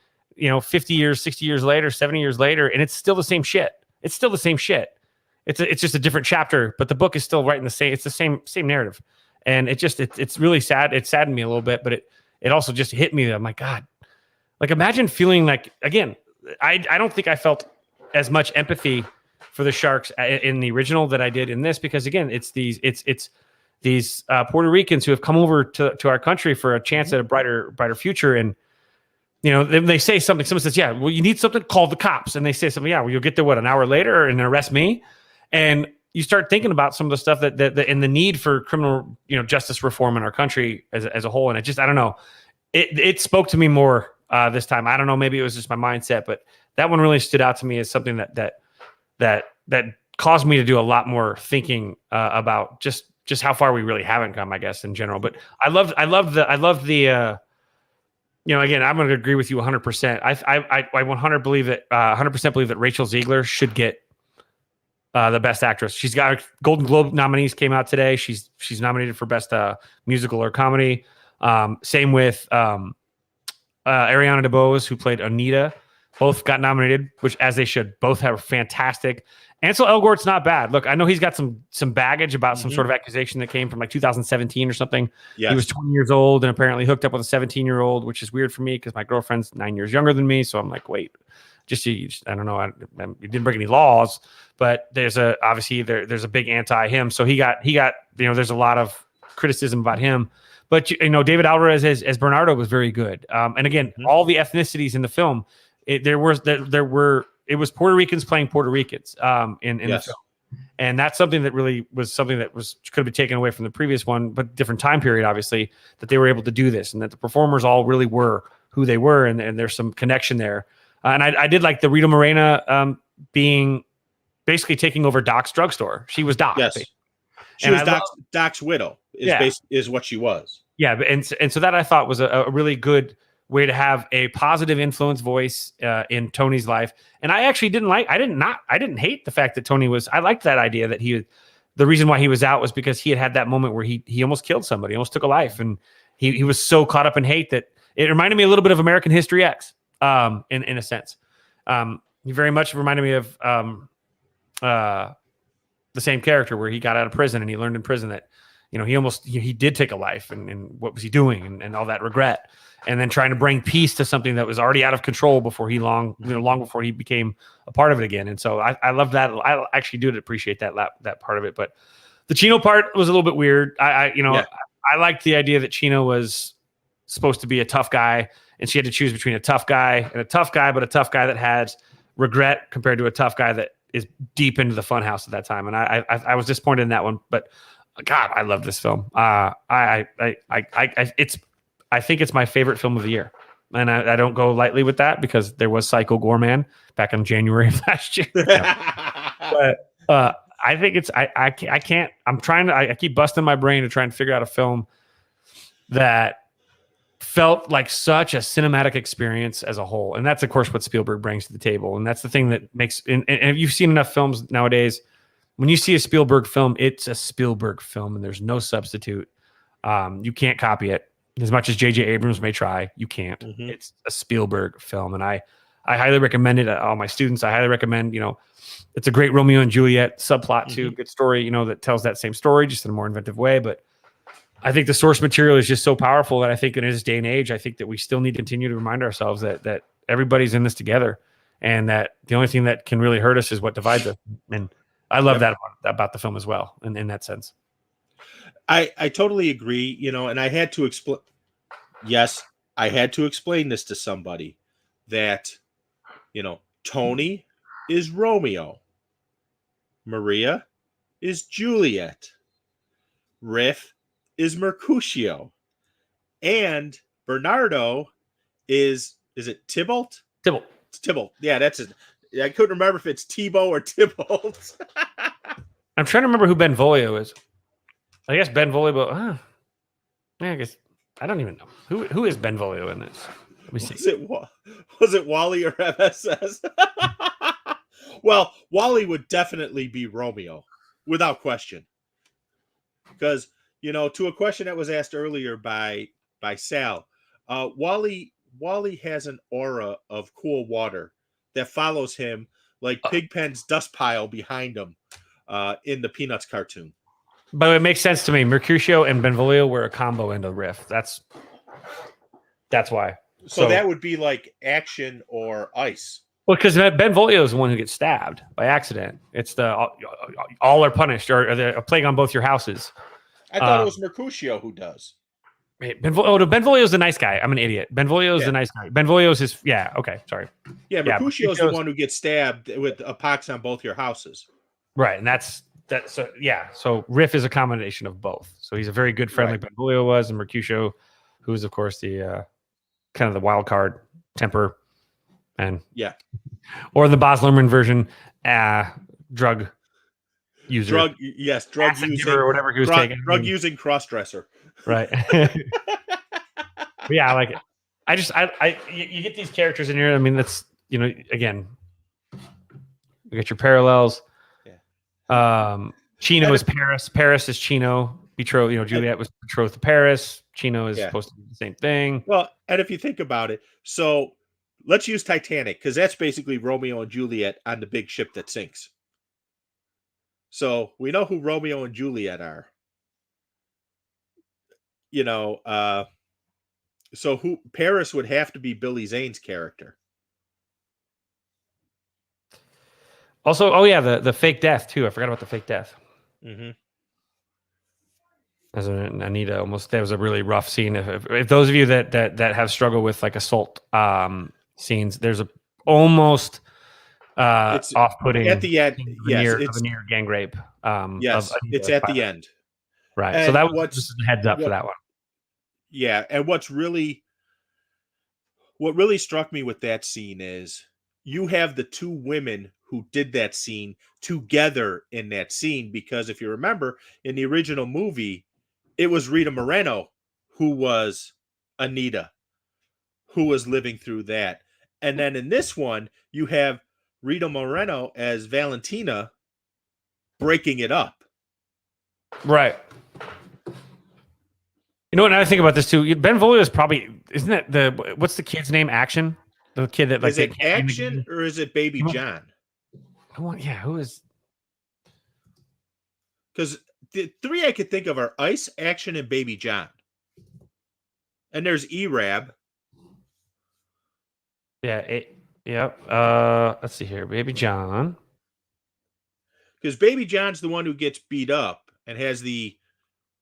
Speaker 1: 50 years, 60 years later, 70 years later, and it's still the same shit. It's still the same shit. It's just a different chapter, but the book is still writing it's the same narrative. And it's really sad. It saddened me a little bit, but it also just hit me that I'm like, God, like imagine feeling like, again, I don't think I felt as much empathy for the Sharks in the original that I did in this, because again, it's these Puerto Ricans who have come over to our country for a chance at a brighter future. And, they say something, someone says, yeah, well, you need something, call the cops. And they say something, yeah, well, you'll get there, an hour later and arrest me. And you start thinking about some of the stuff that and the need for criminal, justice reform in our country as a whole. And I don't know, it spoke to me more this time. I don't know, maybe it was just my mindset, but that one really stood out to me as something that caused me to do a lot more thinking about just how far we really haven't come, I guess, in general. But I love the again, I'm going to agree with you 100%. I 100% believe that Rachel Ziegler should get the Best Actress. She's got Golden Globe nominees came out today. She's nominated for Best Musical or Comedy. Same with Ariana DeBose, who played Anita. Both got nominated, which as they should. Both have fantastic. Ansel Elgort's not bad. Look, I know he's got some baggage about some sort of accusation that came from like 2017 or something.
Speaker 2: Yes.
Speaker 1: He was 20 years old and apparently hooked up with a 17-year-old, which is weird for me because my girlfriend's 9 years younger than me. So I'm like, wait, I don't know. You didn't break any laws, but there's obviously there's a big anti him. So he got there's a lot of criticism about him. But David Alvarez as Bernardo was very good. And again, all the ethnicities in the film, it was Puerto Ricans playing Puerto Ricans in the film. And that's something that really was something that could be taken away from the previous one, but different time period, obviously, that they were able to do this and that the performers all really were who they were. And there's some connection there. And I did like the Rita Moreno being basically taking over Doc's drugstore. She was Doc.
Speaker 2: Yes. She was Doc's widow is what she was. Yeah.
Speaker 1: And so that I thought was a really good way to have a positive influence voice in Tony's life. And I actually I didn't hate the fact that Tony I liked that idea that the reason why he was out was because he had that moment where he almost killed somebody, almost took a life. And he was so caught up in hate that it reminded me a little bit of American History X in a sense. He very much reminded me of the same character where he got out of prison and he learned in prison that, he did take a life and what was he doing and all that regret. And then trying to bring peace to something that was already out of control before long before he became a part of it again. And so I love that. I actually do appreciate that part of it. But the Chino part was a little bit weird. I liked the idea that Chino was supposed to be a tough guy, and she had to choose between a tough guy and a tough guy, but a tough guy that has regret compared to a tough guy that is deep into the funhouse at that time. And I was disappointed in that one. But God, I love this film. I think it's my favorite film of the year. And I don't go lightly with that because there was Psycho Gorman back in January of last year. But I think I keep busting my brain to try and figure out a film that felt like such a cinematic experience as a whole. And that's, of course, what Spielberg brings to the table. And that's the thing that makes, and you've seen enough films nowadays, when you see a Spielberg film, it's a Spielberg film and there's no substitute. You can't copy it. As much as J.J. Abrams may try, you can't. It's a Spielberg film. And I highly recommend it to all my students. I highly recommend, it's a great Romeo and Juliet subplot too. Good story, that tells that same story, just in a more inventive way. But I think the source material is just so powerful that I think in this day and age, I think that we still need to continue to remind ourselves that everybody's in this together and that the only thing that can really hurt us is what divides us. And I love that about the film as well, in that sense.
Speaker 2: I totally agree, and I had to explain. Yes, I had to explain this to somebody that, Tony is Romeo, Maria is Juliet, Riff is Mercutio, and Bernardo is it Tybalt?
Speaker 1: Tybalt.
Speaker 2: It's Tybalt. Yeah, that's it. I couldn't remember if it's Tebow or Tybalt.
Speaker 1: I'm trying to remember who Benvolio is. I guess Benvolio. I guess I don't even know who is Benvolio in this. Let me see.
Speaker 2: Was it Wally or MSS? Well, Wally would definitely be Romeo, without question. Because to a question that was asked earlier by Sal, Wally has an aura of cool water that follows him like Pigpen's dust pile behind him in the Peanuts cartoon.
Speaker 1: But it makes sense to me. Mercutio and Benvolio were a combo into Riff. That's why.
Speaker 2: So that would be like action or ice.
Speaker 1: Well, because Benvolio is the one who gets stabbed by accident. It's the all are punished or a plague on both your houses.
Speaker 2: I thought it was Mercutio who does.
Speaker 1: Benvolio is the nice guy. I'm an idiot. Benvolio is the nice guy. Benvolio is his. Yeah. Okay. Sorry.
Speaker 2: Yeah. Mercutio is the one who gets stabbed with a pox on both your houses.
Speaker 1: Right. And that's. So yeah, so Riff is a combination of both. So he's a very good friend like Benvolio was, and Mercutio, who is of course the kind of the wild card temper, and or the Baz Luhrmann version, drug user,
Speaker 2: drug using
Speaker 1: or whatever he was taking,
Speaker 2: drug using crossdresser,
Speaker 1: right? Yeah, I like it. You get these characters in here. I mean, that's again, you get your parallels. Chino is Paris. Paris is Chino. betrothed. Juliet was betrothed to Paris. Chino is
Speaker 2: Yeah.
Speaker 1: supposed to do the same thing.
Speaker 2: Well, and if you think about it, so let's use Titanic because that's basically Romeo and Juliet on the big ship that sinks. So we know who Romeo and Juliet are. So who Paris would have to be Billy Zane's character.
Speaker 1: Also, oh yeah, the fake death too. I forgot about the fake death.
Speaker 2: Mm-hmm.
Speaker 1: As Anita almost, that was a really rough scene. If those of you that have struggled with like assault scenes, there's a almost
Speaker 2: It's
Speaker 1: off-putting
Speaker 2: at the end. Yes,
Speaker 1: of a near gang rape.
Speaker 2: Yes,
Speaker 1: of Anita
Speaker 2: it's at the
Speaker 1: Spielberg.
Speaker 2: end.
Speaker 1: Right.
Speaker 2: And
Speaker 1: So that was just a heads up for that one.
Speaker 2: Yeah, and what really struck me with that scene is you have the two women who did that scene together in that scene, because if you remember in the original movie, it was Rita Moreno who was Anita, who was living through that. And then in this one, you have Rita Moreno as Valentina breaking it up.
Speaker 1: Right. You know what? Now I think about this too. Benvolio is probably, isn't that what's the kid's name? Action? The kid that like.
Speaker 2: Is it Action or is it Baby John?
Speaker 1: Who is?
Speaker 2: Because the three I could think of are Ice, Action, and Baby John. And there's E-Rab.
Speaker 1: Yeah. Yep. Let's see here. Baby John.
Speaker 2: Because Baby John's the one who gets beat up and has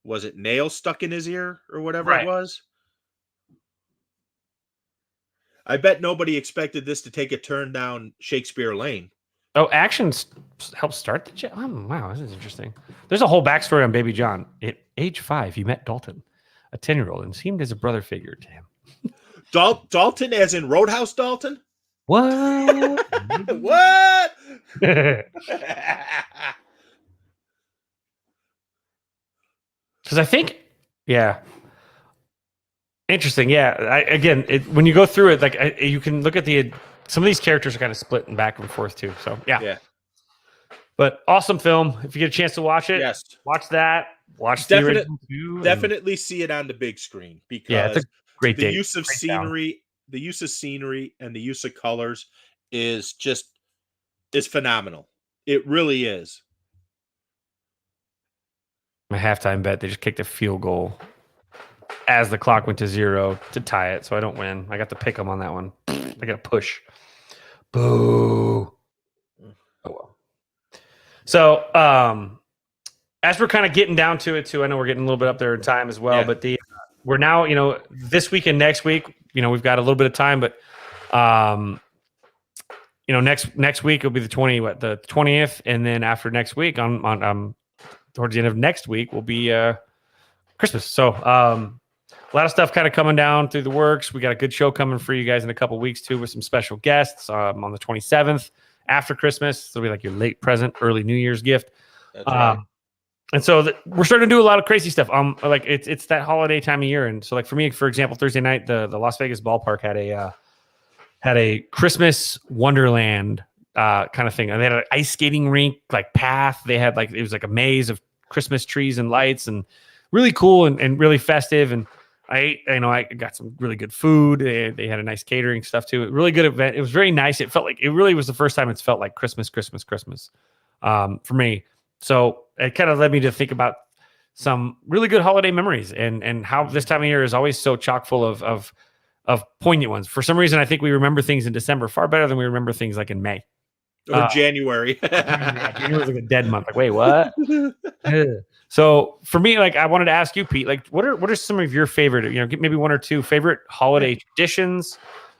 Speaker 2: was it nail stuck in his ear or whatever it was? I bet nobody expected this to take a turn down Shakespeare Lane.
Speaker 1: Oh, Action helped start the job. Oh, wow, this is interesting. There's a whole backstory on Baby John. At age 5, he met Dalton, a 10-year-old, and seemed as a brother figure to him.
Speaker 2: Dalton as in Roadhouse Dalton?
Speaker 1: What?
Speaker 2: What?
Speaker 1: Because I think, yeah. Interesting, yeah. When you go through it, like you can look at some of these characters are kind of split and back and forth too. So yeah. But awesome film. If you get a chance to watch it,
Speaker 2: yes,
Speaker 1: watch that. Watch
Speaker 2: the
Speaker 1: original too.
Speaker 2: Definitely see it on the big screen because
Speaker 1: it's a great
Speaker 2: the use of scenery, the use of scenery, and the use of colors is phenomenal. It really is.
Speaker 1: My halftime bet, they just kicked a field goal as the clock went to 0 to tie it, so I don't win. I got to pick them on that one. I got to push. Boo. Oh well. So, as we're kind of getting down to it too, I know we're getting a little bit up there in time as well, but we're now, this week and next week, we've got a little bit of time, but next week will be the 20th, and then after next week on towards the end of next week will be Christmas. So a lot of stuff kind of coming down through the works. We got a good show coming for you guys in a couple weeks too, with some special guests on the 27th after Christmas. It'll be like your late present, early New Year's gift.
Speaker 2: That's right.
Speaker 1: And so we're starting to do a lot of crazy stuff. Like it's that holiday time of year, and so like for me, for example, Thursday night the Las Vegas ballpark had a Christmas Wonderland kind of thing, and they had an ice skating rink like path. They had it was like a maze of Christmas trees and lights, and really cool and really festive. And I got some really good food. They had a nice catering stuff too. A really good event. It was very nice. It felt like it really was the first time it's felt like Christmas for me. So it kind of led me to think about some really good holiday memories and how this time of year is always so chock full of poignant ones. For some reason, I think we remember things in December far better than we remember things like in May.
Speaker 2: Or January.
Speaker 1: January was like a dead month. Like, wait, what? So for me, I wanted to ask you, Pete, what are some of your favorite, maybe one or two favorite holiday traditions,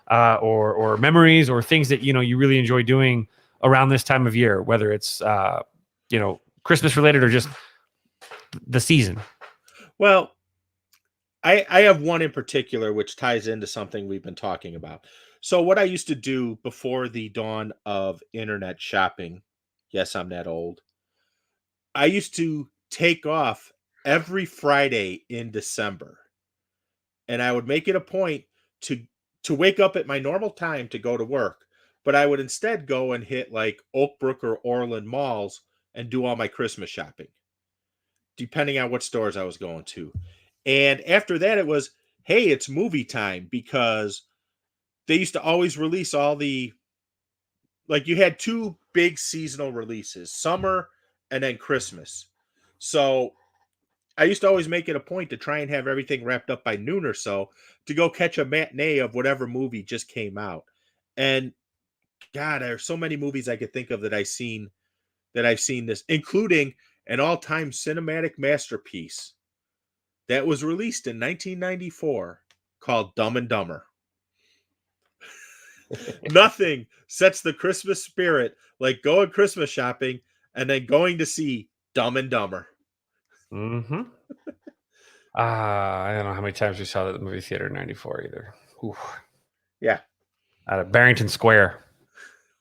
Speaker 1: or memories, or things that you really enjoy doing around this time of year, whether it's Christmas related or just the season.
Speaker 2: Well, I have one in particular which ties into something we've been talking about. So what I used to do before the dawn of internet shopping, yes, I'm that old, I used to take off every Friday in December. And I would make it a point to wake up at my normal time to go to work, but I would instead go and hit like Oakbrook or Orland malls and do all my Christmas shopping. depending on what stores I was going to. And after that, it was, hey, it's movie time, because they used to always release all the, like, you had two big seasonal releases, summer and then Christmas. So I used to always make it a point to try and have everything wrapped up by noon or so to go catch a matinee of whatever movie just came out. And God, there are so many movies I could think of that I've seen this, including an all-time cinematic masterpiece that was released in 1994 called Dumb and Dumber. Nothing sets the Christmas spirit like going Christmas shopping and then going to see Dumb and Dumber.
Speaker 1: Mm-hmm. I don't know how many times we saw that at the movie theater in 94 either. Oof.
Speaker 2: Yeah.
Speaker 1: Out of Barrington Square.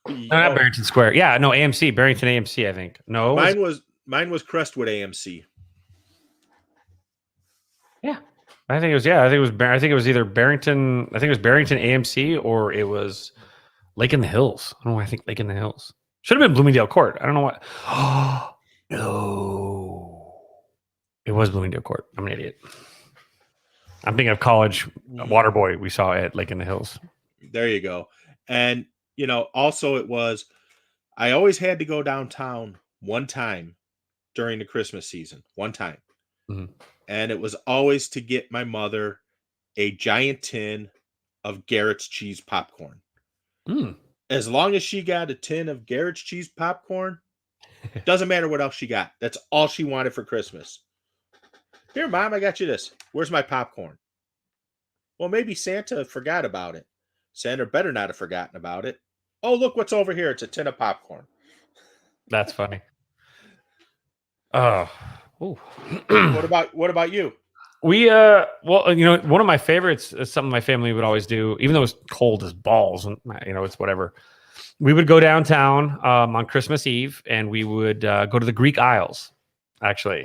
Speaker 1: No, not Barrington Square. Yeah, no, AMC. Barrington AMC, I think. No.
Speaker 2: Mine was Crestwood AMC.
Speaker 1: Yeah. I think it was either Barrington. I think it was Barrington AMC or it was Lake in the Hills. I don't know why I think Lake in the Hills. Should have been Bloomingdale Court. I don't know what. Oh, no. It was Bloomingdale Court. I'm an idiot. I'm thinking of College Waterboy we saw at Lake in the Hills.
Speaker 2: There you go. And, also it was, I always had to go downtown one time during the Christmas season. One time.
Speaker 1: Mm-hmm.
Speaker 2: And it was always to get my mother a giant tin of Garrett's cheese popcorn.
Speaker 1: Mm.
Speaker 2: As long as she got a tin of Garrett's cheese popcorn, doesn't matter what else she got. That's all she wanted for Christmas. Here, Mom, I got you this. Where's my popcorn? Well, maybe Santa forgot about it. Santa better not have forgotten about it. Oh, look what's over here. It's a tin of popcorn.
Speaker 1: That's funny. Oh.
Speaker 2: What about you?
Speaker 1: We one of my favorites is something my family would always do, even though it's cold as balls, and it's whatever. We would go downtown on Christmas Eve, and we would go to the Greek Isles, actually,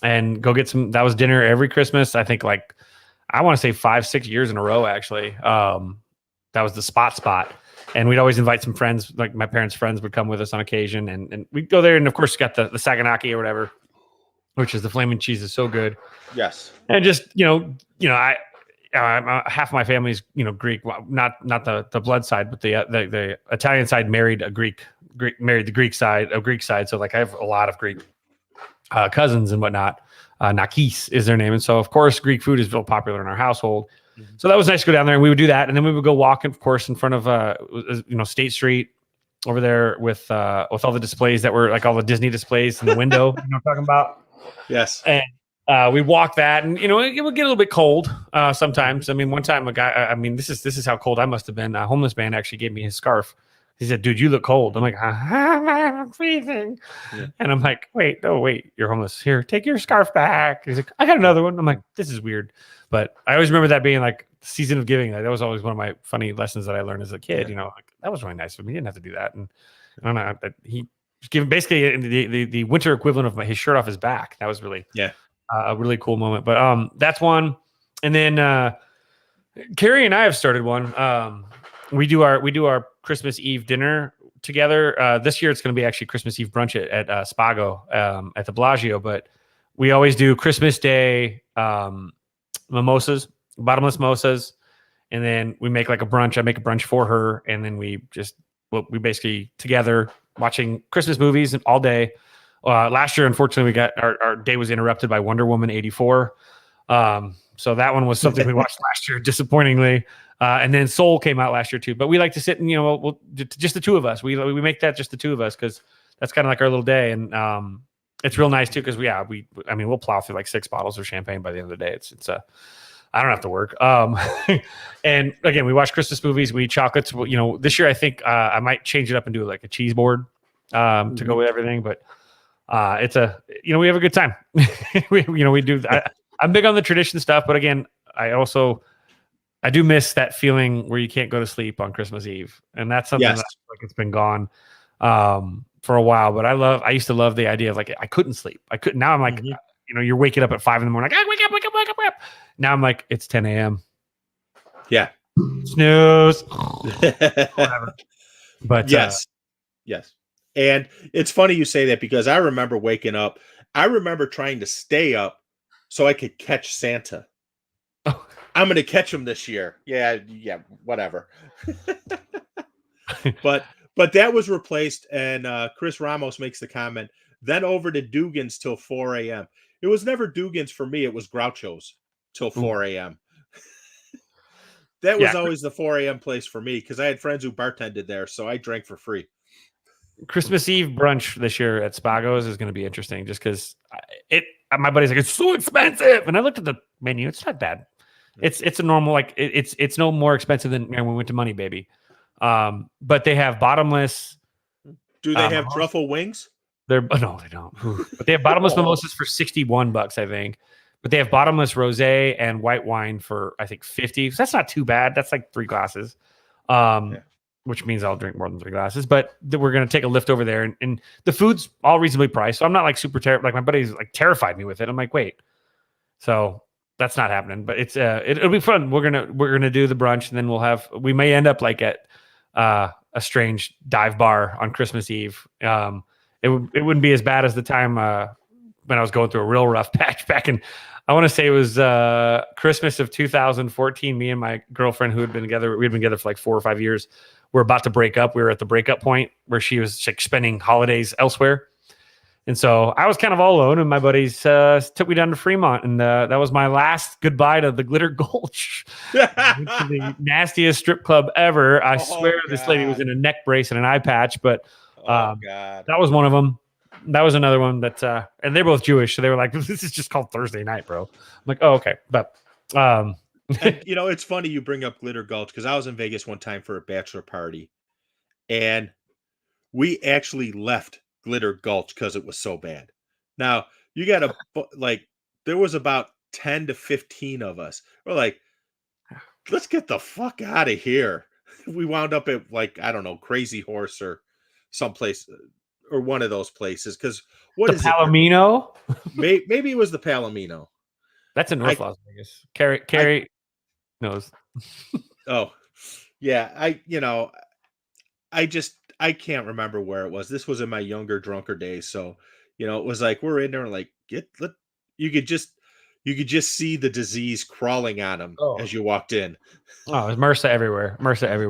Speaker 1: and go get some. That was dinner every Christmas. I think I want to say 5-6 years in a row. Actually, that was the spot. And we'd always invite some friends, like my parents' friends would come with us on occasion, and we'd go there. And of course, got the Saganaki or whatever, which is the flaming cheese is so good.
Speaker 2: Yes.
Speaker 1: And just, I half my family's, Greek, well, not the blood side, but the Italian side married the Greek side. So I have a lot of Greek cousins and whatnot. Nakis is their name. And so of course, Greek food is real popular in our household. Mm-hmm. So that was nice to go down there, and we would do that. And then we would go walk, of course, in front of, State Street over there with all the displays that were like all the Disney displays in the window, you know what I'm talking about?
Speaker 2: Yes.
Speaker 1: And we walked that, and it would get a little bit cold sometimes. I mean, one time a guy, this is how cold I must have been. A homeless man actually gave me his scarf. He said, "Dude, you look cold." I'm like, "I'm freezing," and I'm like, "Wait, you're homeless. Here, take your scarf back." He's like, "I got another one." I'm like, "This is weird," but I always remember that being like the season of giving. That was always one of my funny lessons that I learned as a kid. That was really nice of me. He didn't have to do that, and I don't know. He gave basically the winter equivalent of his shirt off his back. That was really a really cool moment. But that's one. And then Carrie and I have started one. We do our Christmas Eve dinner together. This year it's going to be actually Christmas Eve brunch at Spago at the Bellagio. But we always do Christmas Day mimosas, bottomless mimosas, and then we make like a brunch. I make a brunch for her, and then we basically together watching Christmas movies all day. Last year, unfortunately, we got our day was interrupted by Wonder Woman 84. So that one was something we watched last year, disappointingly. And then Soul came out last year too. But we like to sit and we'll just the two of us. We make that just the two of us because that's kind of like our little day, and it's real nice too because we'll plow through like 6 bottles of champagne by the end of the day. It's I don't have to work. And again, we watch Christmas movies. We eat chocolates. This year I think I might change it up and do like a cheese board to go with everything. But it's we have a good time. we do. I'm big on the tradition stuff, but again, I do miss that feeling where you can't go to sleep on Christmas Eve, and that's something that it's been gone for a while. But I used to love the idea of I couldn't sleep. I couldn't. Now I'm like, you're waking up at 5 a.m. Like, wake up. Now I'm like, it's 10 a.m.
Speaker 2: Yeah.
Speaker 1: Snooze. Whatever. But
Speaker 2: yes. And it's funny you say that because I remember waking up I remember trying to stay up so I could catch Santa.
Speaker 1: Oh.
Speaker 2: I'm going to catch him this year. Yeah, whatever. but that was replaced, and Chris Ramos makes the comment, then over to Dugan's till 4 a.m. It was never Dugan's for me. It was Groucho's till 4 a.m. That was always the 4 a.m. place for me because I had friends who bartended there, so I drank for free.
Speaker 1: Christmas Eve brunch this year at Spago's is going to be interesting just because my buddy's like, it's so expensive. And I looked at the menu. It's not bad. It's a normal, like it's no more expensive than when we went to Money Baby. But they have bottomless.
Speaker 2: Do they have truffle wings?
Speaker 1: No, they don't. But they have bottomless mimosas for $61, I think. But they have bottomless rosé and white wine for, I think, $50. So that's not too bad. That's like 3 glasses. Which means I'll drink more than 3 glasses. But we're going to take a lift over there. And the food's all reasonably priced. So I'm not like super terrified. Like my buddy's like terrified me with it. I'm like, wait. So that's not happening. But it's it'll be fun. We're gonna do the brunch, and then we may end up like at a strange dive bar on Christmas Eve. It wouldn't be as bad as the time when I was going through a real rough patch back in, I want to say it was Christmas of 2014. Me and my girlfriend, who had been together, we'd been together for like 4 or 5 years. We're about to break up. We were at the breakup point where she was like spending holidays elsewhere. And so I was kind of all alone, and my buddies took me down to Fremont, and that was my last goodbye to the Glitter Gulch. The nastiest strip club ever. I swear this lady was in a neck brace and an eye patch, but that was one of them. That was another one that, and they're both Jewish, so they were like, "This is just called Thursday night, bro." I'm like, "Oh, okay." But
Speaker 2: and, it's funny you bring up Glitter Gulch because I was in Vegas one time for a bachelor party, and we actually left Glitter Gulch because it was so bad. Now you got to like, there was about 10 to 15 of us. We're like, let's get the fuck out of here. We wound up at like, I don't know, Crazy Horse or someplace or one of those places. Because what
Speaker 1: the
Speaker 2: is
Speaker 1: Palomino?
Speaker 2: Maybe it was the Palomino.
Speaker 1: That's in North Las Vegas. Carrie knows.
Speaker 2: Oh, yeah. I can't remember where it was. This was in my younger, drunker days. So, it was like, we're in there like, you could just see the disease crawling on him as you walked in.
Speaker 1: Oh, it was MRSA everywhere.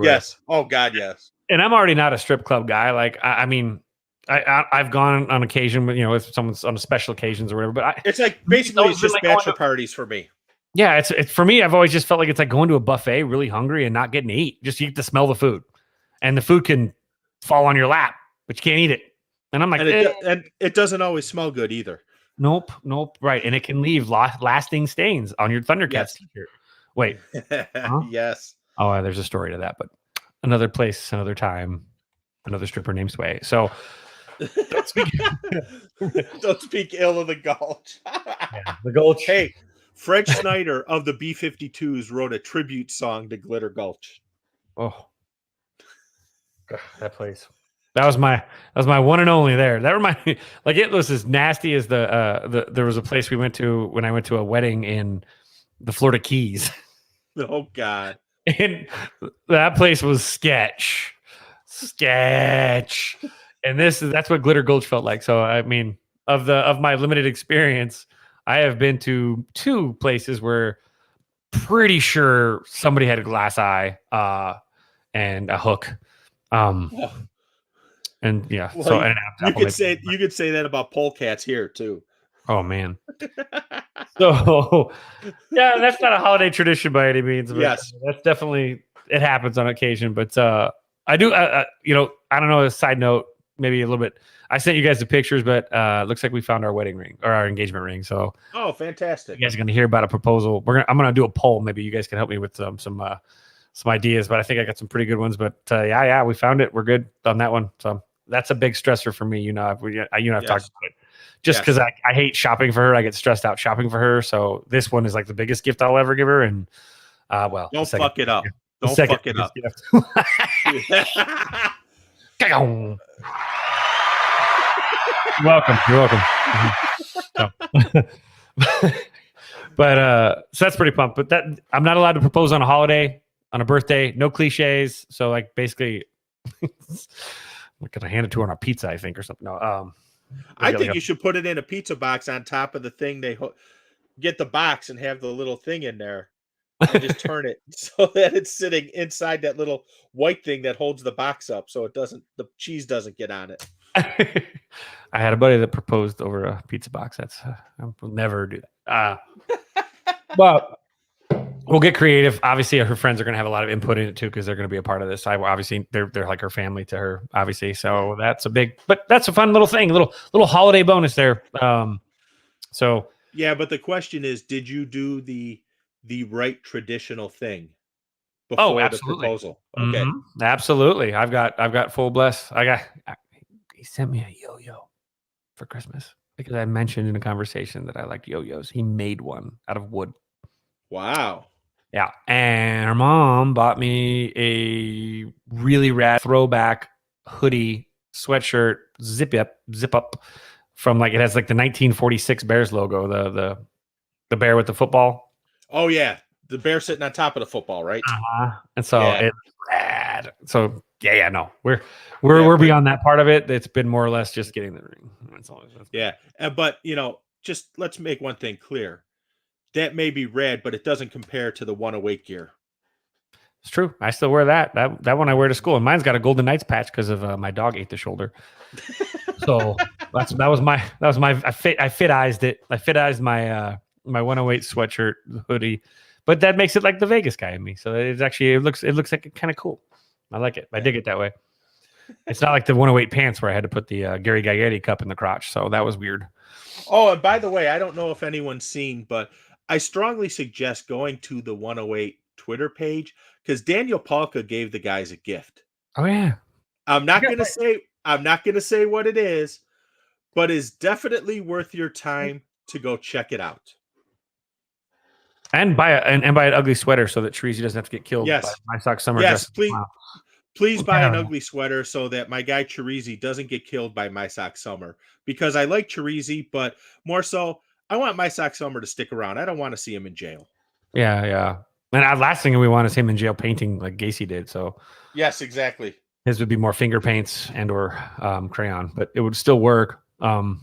Speaker 2: Yes. Oh God. Yes.
Speaker 1: And I'm already not a strip club guy. Like, I mean, I've gone on occasion, if someone's on special occasions or whatever, but
Speaker 2: it's like basically it's just bachelor parties for me.
Speaker 1: Yeah. It's for me. I've always just felt like it's like going to a buffet really hungry and not getting to eat. Just you get to smell the food, and the food can fall on your lap, but you can't eat it. And I'm like,
Speaker 2: and it doesn't always smell good either.
Speaker 1: Nope. Right. And it can leave lasting stains on your Thundercats t-shirt. Wait. Huh?
Speaker 2: Yes.
Speaker 1: Oh, there's a story to that, but another place, another time, another stripper named Sway. So
Speaker 2: don't speak ill of the Gulch.
Speaker 1: The Gulch.
Speaker 2: Hey, Fred Schneider of the B-52s wrote a tribute song to Glitter Gulch.
Speaker 1: Oh, God, that place. That was my one and only there. That reminded me, like, it was as nasty as there was a place we went to when I went to a wedding in the Florida Keys.
Speaker 2: Oh God.
Speaker 1: And that place was sketch. And that's what Glitter Gulch felt like. So I mean, of my limited experience, I have been to 2 places where pretty sure somebody had a glass eye and a hook. And yeah,
Speaker 2: well,
Speaker 1: so and
Speaker 2: you could say that about polecats here too.
Speaker 1: Oh man. So yeah, that's not a holiday tradition by any means. But
Speaker 2: yes,
Speaker 1: that's definitely, it happens on occasion. But I do, I don't know. A side note, maybe a little bit. I sent you guys the pictures, but looks like we found our wedding ring or our engagement ring. So
Speaker 2: fantastic!
Speaker 1: You guys are going to hear about a proposal. I'm going to do a poll. Maybe you guys can help me with some ideas. But I think I got some pretty good ones. But yeah, we found it. We're good on that one. So that's a big stressor for me. I've talked about it. Just because I hate shopping for her. I get stressed out shopping for her. So this one is like the biggest gift I'll ever give her. And
Speaker 2: don't fuck it up. Don't fuck it up.
Speaker 1: You're welcome. But so that's pretty pumped. But that I'm not allowed to propose on a holiday, on a birthday, no cliches. So like basically I'm gonna hand it to her on a pizza, I think, or something. No,
Speaker 2: I think you should put it in a pizza box on top of the thing. Get the box and have the little thing in there and just turn it so that it's sitting inside that little white thing that holds the box up so the cheese doesn't get on it.
Speaker 1: I had a buddy that proposed over a pizza box. I will never do that. But we'll get creative. Obviously, her friends are going to have a lot of input in it too because they're going to be a part of this. Obviously, they're like her family to her, obviously. So that's a fun little thing, little holiday bonus there. So
Speaker 2: yeah, but the question is, did you do the right traditional thing before the proposal? Okay,
Speaker 1: absolutely. I've got full bless. He sent me a yo-yo for Christmas because I mentioned in a conversation that I liked yo-yos. He made one out of wood.
Speaker 2: Wow.
Speaker 1: Yeah. And her mom bought me a really rad throwback hoodie, sweatshirt, zip up from it has like the 1946 Bears logo, the bear with the football.
Speaker 2: Oh yeah. The bear sitting on top of the football, right?
Speaker 1: And so it's rad. So no, we're beyond that part of it. It's been more or less just getting the ring.
Speaker 2: But just let's make one thing clear. That may be red, but it doesn't compare to the 108 gear.
Speaker 1: It's true. I still wear that one I wear to school, and mine's got a Golden Knights patch because of my dog ate the shoulder. So that was my I fit-ized it. I fit-ized my 108 sweatshirt hoodie, but that makes it like the Vegas guy in me. So it looks like kind of cool. I like it. I dig it that way. It's not like the 108 pants where I had to put the Gary Gagliardi cup in the crotch. So that was weird.
Speaker 2: Oh, and by the way, I don't know if anyone's seen, but I strongly suggest going to the 108 Twitter page because Daniel Palka gave the guys a gift.
Speaker 1: Oh yeah.
Speaker 2: I'm not gonna say what it is, but it's definitely worth your time to go check it out.
Speaker 1: And buy an ugly sweater so that Treasy doesn't have to get killed.
Speaker 2: Yes.
Speaker 1: By My Sock Summer.
Speaker 2: Yes, please buy an ugly sweater so that my guy Chirizi doesn't get killed by My Sock Summer. Because I like Chirizi, but more so, I want My Sock Summer to stick around. I don't want to see him in jail.
Speaker 1: Yeah. And the last thing we want is him in jail painting like Gacy did. So
Speaker 2: yes, exactly.
Speaker 1: His would be more finger paints and or crayon, but it would still work. And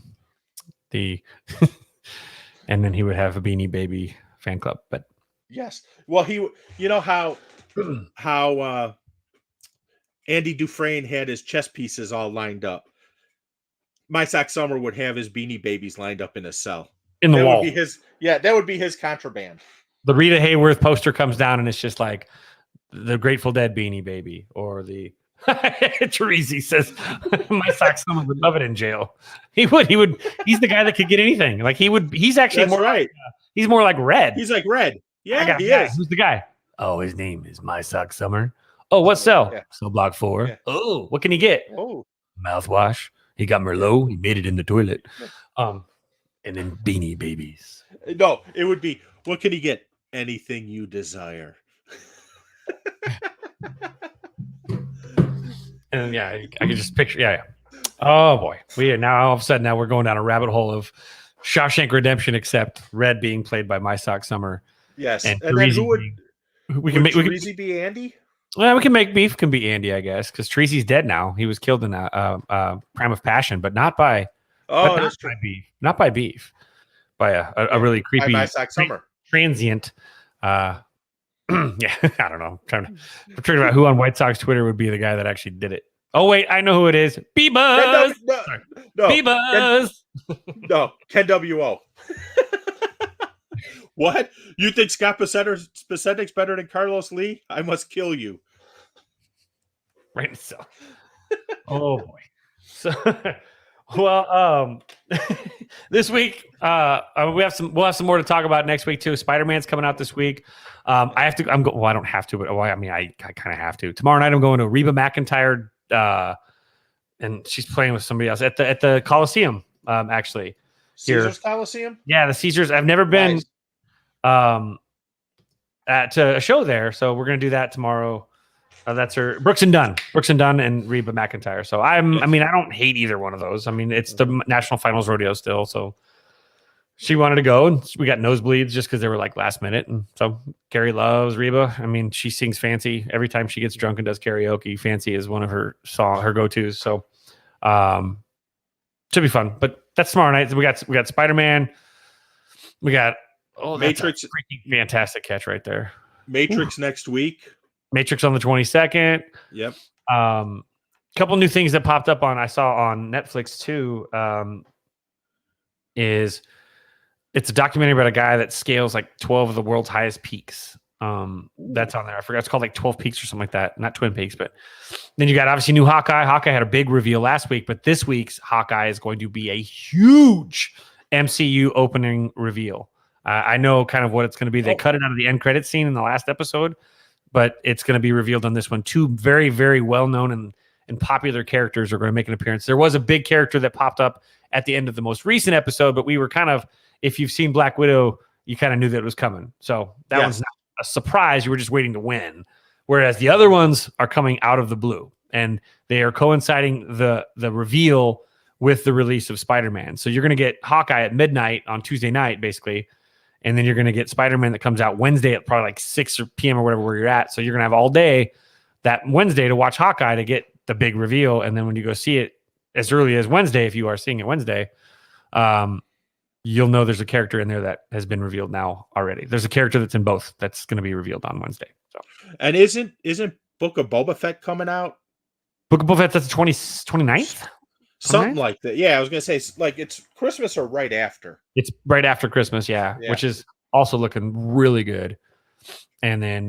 Speaker 1: then he would have a Beanie Baby fan club. But
Speaker 2: yes, well, how Andy Dufresne had his chess pieces all lined up. My Sock Summer would have his Beanie Babies lined up in a cell.
Speaker 1: In the wall.
Speaker 2: That would be his contraband.
Speaker 1: The Rita Hayworth poster comes down and it's just like the Grateful Dead Beanie Baby or the Teresi says My Sock Summer would love it in jail. He would. He's the guy that could get anything. Like he's actually
Speaker 2: That's
Speaker 1: more
Speaker 2: right.
Speaker 1: He's more like Red.
Speaker 2: He's like Red. Yeah, he
Speaker 1: is.
Speaker 2: is.
Speaker 1: Who's the guy? Oh, his name is My Sock Summer. Oh, what cell?
Speaker 2: Yeah.
Speaker 1: Cell block 4.
Speaker 2: Yeah.
Speaker 1: Oh, what can he get?
Speaker 2: Oh,
Speaker 1: mouthwash. He got Merlot. He made it in the toilet. And then Beanie Babies.
Speaker 2: No, it would be, what can he get? Anything you desire.
Speaker 1: And yeah, I can just picture. Yeah. Oh boy, now all of a sudden we're going down a rabbit hole of Shawshank Redemption, except Red being played by My Sock Summer.
Speaker 2: Yes,
Speaker 1: and
Speaker 2: then who would
Speaker 1: Teresi
Speaker 2: be Andy?
Speaker 1: Well, we can make Beef can be Andy, I guess, because Tracy's dead now. He was killed in a crime of passion, but not by.
Speaker 2: Oh, that's true.
Speaker 1: By Beef, not by Beef, by a really creepy
Speaker 2: My Sock Summer
Speaker 1: transient. Yeah, I don't know. I'm trying about who on White Sox Twitter would be the guy that actually did it. Oh wait, I know who it is. B-Buzz.
Speaker 2: No,
Speaker 1: B-Buzz.
Speaker 2: No, Ken W.O. What? You think Scott Pacetic's better than Carlos Lee? I must kill you.
Speaker 1: Right. So. Oh boy. So. Well, this week we'll have some more to talk about next week too. Spider-Man's coming out this week. I have to. I don't have to, but I kind of have to. Tomorrow night I'm going to Reba McEntire, and she's playing with somebody else at the Coliseum. Actually,
Speaker 2: Caesars Coliseum.
Speaker 1: Yeah, the Caesars. I've never been to a show there, so we're gonna do that tomorrow. That's her Brooks and Dunn and Reba McEntire. So I don't hate either one of those. I mean, it's the National Finals Rodeo still. So she wanted to go and we got nosebleeds just because they were like last minute. And so Gary loves Reba. I mean, she sings Fancy every time she gets drunk and does karaoke. Fancy is one of her go-tos. So, Should be fun. But that's tomorrow night. We got Spider-Man. We got
Speaker 2: Matrix.
Speaker 1: That's a freaking fantastic catch right there.
Speaker 2: Matrix next week.
Speaker 1: Matrix on the 22nd.
Speaker 2: Yep.
Speaker 1: Couple new things that popped up I saw on Netflix too. Is it's a documentary about a guy that scales like 12 of the world's highest peaks. That's on there. I forgot. It's called like 12 Peaks or something like that. Not Twin Peaks, but then you got obviously new Hawkeye. Hawkeye had a big reveal last week, but this week's Hawkeye is going to be a huge MCU opening reveal. I know kind of what it's going to be. They cut it out of the end credit scene in the last episode, but it's going to be revealed on this one. Two very, very well-known and popular characters are going to make an appearance. There was a big character that popped up at the end of the most recent episode, but we were kind of, if you've seen Black Widow, you kind of knew that it was coming. So that one's not a surprise. You were just waiting to win. Whereas the other ones are coming out of the blue, and they are coinciding the reveal with the release of Spider-Man. So you're going to get Hawkeye at midnight on Tuesday night, basically. And then you're going to get Spider-Man that comes out Wednesday at probably like 6 p.m. or whatever where you're at. So you're going to have all day that Wednesday to watch Hawkeye to get the big reveal. And then when you go see it as early as Wednesday, if you are seeing it Wednesday, you'll know there's a character in there that has been revealed now already. There's a character that's in both that's going to be revealed on Wednesday. So,
Speaker 2: and isn't Book of Boba Fett coming out?
Speaker 1: Book of Boba Fett, that's the 29th?
Speaker 2: Something like that. Yeah, I was going to say, like, it's Christmas or right after.
Speaker 1: It's right after Christmas, yeah. Which is also looking really good. And then,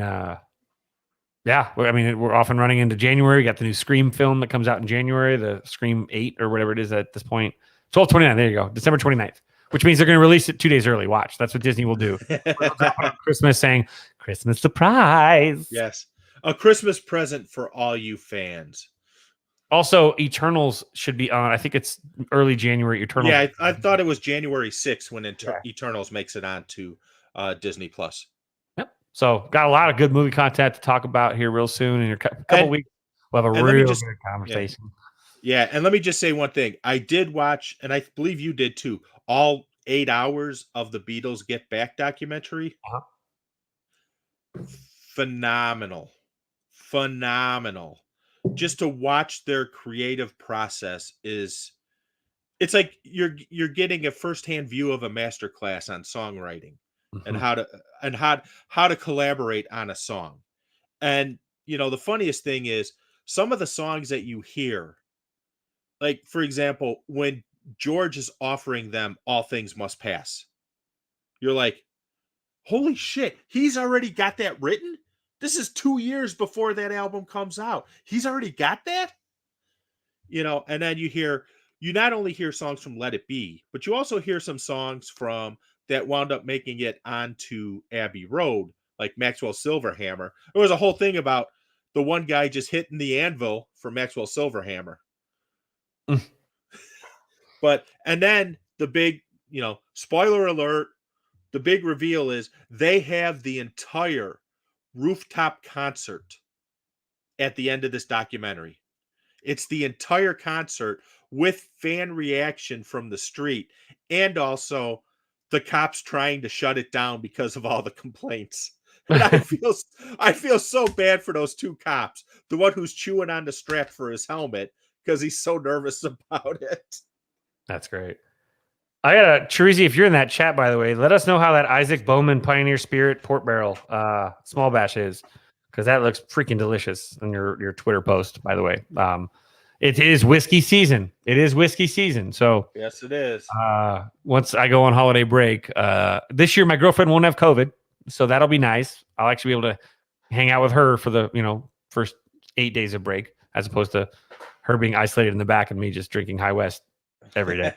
Speaker 1: we're off and running into January. We got the new Scream film that comes out in January, the Scream 8 or whatever it is at this point. 12/29, there you go, December 29th, which means they're going to release it 2 days early. Watch. That's what Disney will do. Christmas saying, Christmas surprise.
Speaker 2: Yes. A Christmas present for all you fans.
Speaker 1: Also, Eternals should be on. I think it's early January. Eternals.
Speaker 2: Yeah, I thought it was January 6th when Eternals makes it onto Disney Plus.
Speaker 1: Yep. So, got a lot of good movie content to talk about here real soon. In a couple weeks, we'll have a real good conversation.
Speaker 2: Yeah, and let me just say one thing. I did watch, and I believe you did too, all 8 hours of the Beatles Get Back documentary. Phenomenal. Just to watch their creative process it's like you're getting a firsthand view of a masterclass on songwriting and how to collaborate on a song. And the funniest thing is some of the songs that you hear, like for example, when George is offering them All Things Must Pass, you're like, holy shit, he's already got that written? This is 2 years before that album comes out. He's already got that? And then you not only hear songs from Let It Be, but you also hear some songs from that wound up making it onto Abbey Road, like Maxwell Silverhammer. There was a whole thing about the one guy just hitting the anvil for Maxwell Silverhammer. And then the big, spoiler alert, the big reveal is they have the entire rooftop concert at the end of this documentary. It's the entire concert with fan reaction from the street and also the cops trying to shut it down because of all the complaints. And I feel so bad for those two cops. The one who's chewing on the strap for his helmet because he's so nervous about it.
Speaker 1: That's great. I got a Chirizi, if you're in that chat, by the way, let us know how that Isaac Bowman Pioneer Spirit Port Barrel small batch is, because that looks freaking delicious in your Twitter post, by the way. It is whiskey season. So
Speaker 2: yes, it is.
Speaker 1: Once I go on holiday break, this year my girlfriend won't have COVID, so that'll be nice. I'll actually be able to hang out with her for the first 8 days of break, as opposed to her being isolated in the back and me just drinking High West every day.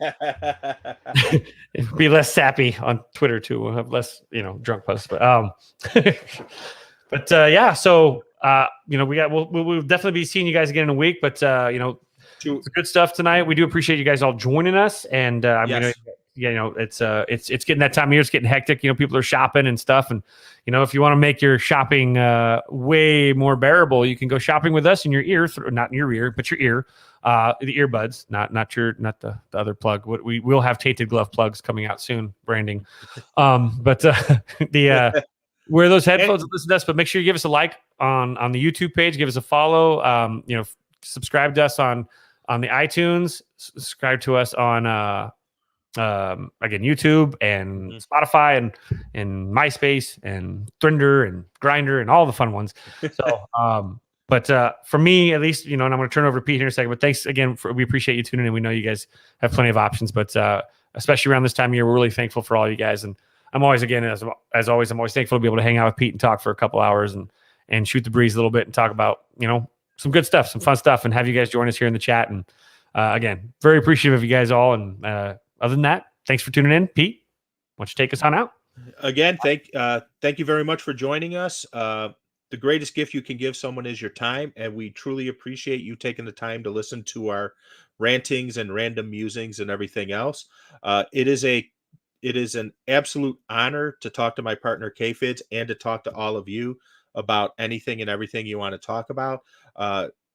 Speaker 1: It'd be less sappy on Twitter too. We'll have less, drunk posts. But yeah. So we'll definitely be seeing you guys again in a week. But it's good stuff tonight. We do appreciate you guys all joining us. And it's getting that time of year. It's getting hectic. People are shopping and stuff. And if you want to make your shopping way more bearable, you can go shopping with us in your ear, not in your ear, but your ear. The earbuds, not the other plug. We will have Tainted Glove plugs coming out soon, branding. But wear those headphones and listen to us. But make sure you give us a like on the YouTube page, give us a follow. Subscribe to us on on the iTunes. Subscribe to us on again, YouTube and Spotify and MySpace and Thrinder and Grinder and all the fun ones. So, but for me, at least, and I'm going to turn over to Pete here in a second. But thanks again. We appreciate you tuning in. We know you guys have plenty of options, but especially around this time of year, we're really thankful for all you guys. And I'm always, again, as always, I'm always thankful to be able to hang out with Pete and talk for a couple hours and shoot the breeze a little bit and talk about, some good stuff, some fun stuff, and have you guys join us here in the chat. And again, very appreciative of you guys all. And other than that, thanks for tuning in. Pete, why don't you take us on out?
Speaker 2: Again, thank you very much for joining us. The greatest gift you can give someone is your time, and we truly appreciate you taking the time to listen to our rantings and random musings and everything else. It is an absolute honor to talk to my partner K-Fids and to talk to all of you about anything and everything you want to talk about.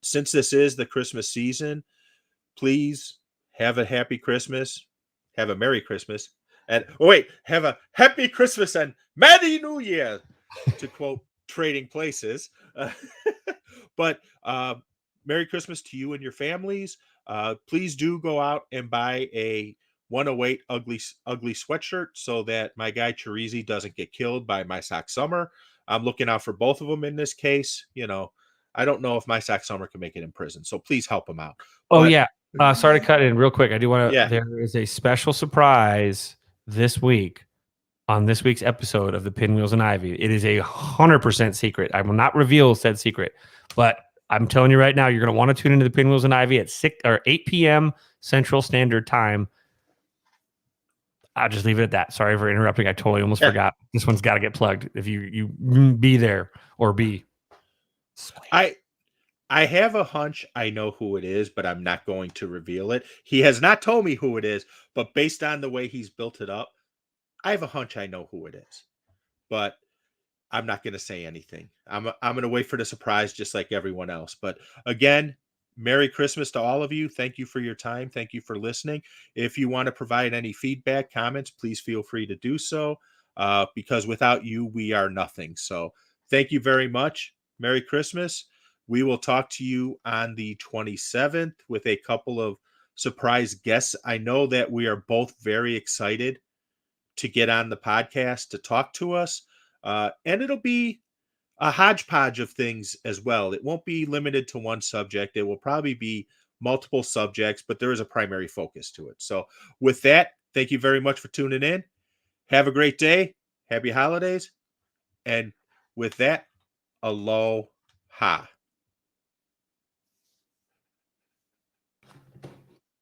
Speaker 2: Since this is the Christmas season, please have a happy Christmas, have a Merry Christmas, and have a Happy Christmas and Merry New Year, to quote Trading Places. But Merry Christmas to you and your families. Please do go out and buy a 108 ugly sweatshirt so that my guy Chirizi doesn't get killed by My Sock Summer. I'm looking out for both of them in this case. I don't know if My Sock Summer can make it in prison, so please help him out.
Speaker 1: Oh, yeah. Sorry to cut in real quick. I do want to.
Speaker 2: Yeah.
Speaker 1: There is a special surprise this week on this week's episode of the Pinwheels and Ivy. It is 100% secret. I will not reveal said secret, but I'm telling you right now, you're going to want to tune into the Pinwheels and Ivy at 8 p.m. Central Standard Time. I'll just leave it at that. Sorry for interrupting. I totally almost forgot. This one's got to get plugged. If you be there or be.
Speaker 2: I have a hunch I know who it is, but I'm not going to reveal it. He has not told me who it is, but based on the way he's built it up, I have a hunch I know who it is. But I'm not going to say anything. I'm going to wait for the surprise just like everyone else. But again, Merry Christmas to all of you. Thank you for your time. Thank you for listening. If you want to provide any feedback, comments, please feel free to do so, because without you, we are nothing. So thank you very much. Merry Christmas. We will talk to you on the 27th with a couple of surprise guests. I know that we are both very excited to get on the podcast to talk to us. And it'll be a hodgepodge of things as well. It won't be limited to one subject. It will probably be multiple subjects, but there is a primary focus to it. So with that, thank you very much for tuning in. Have a great day. Happy holidays. And with that, aloha.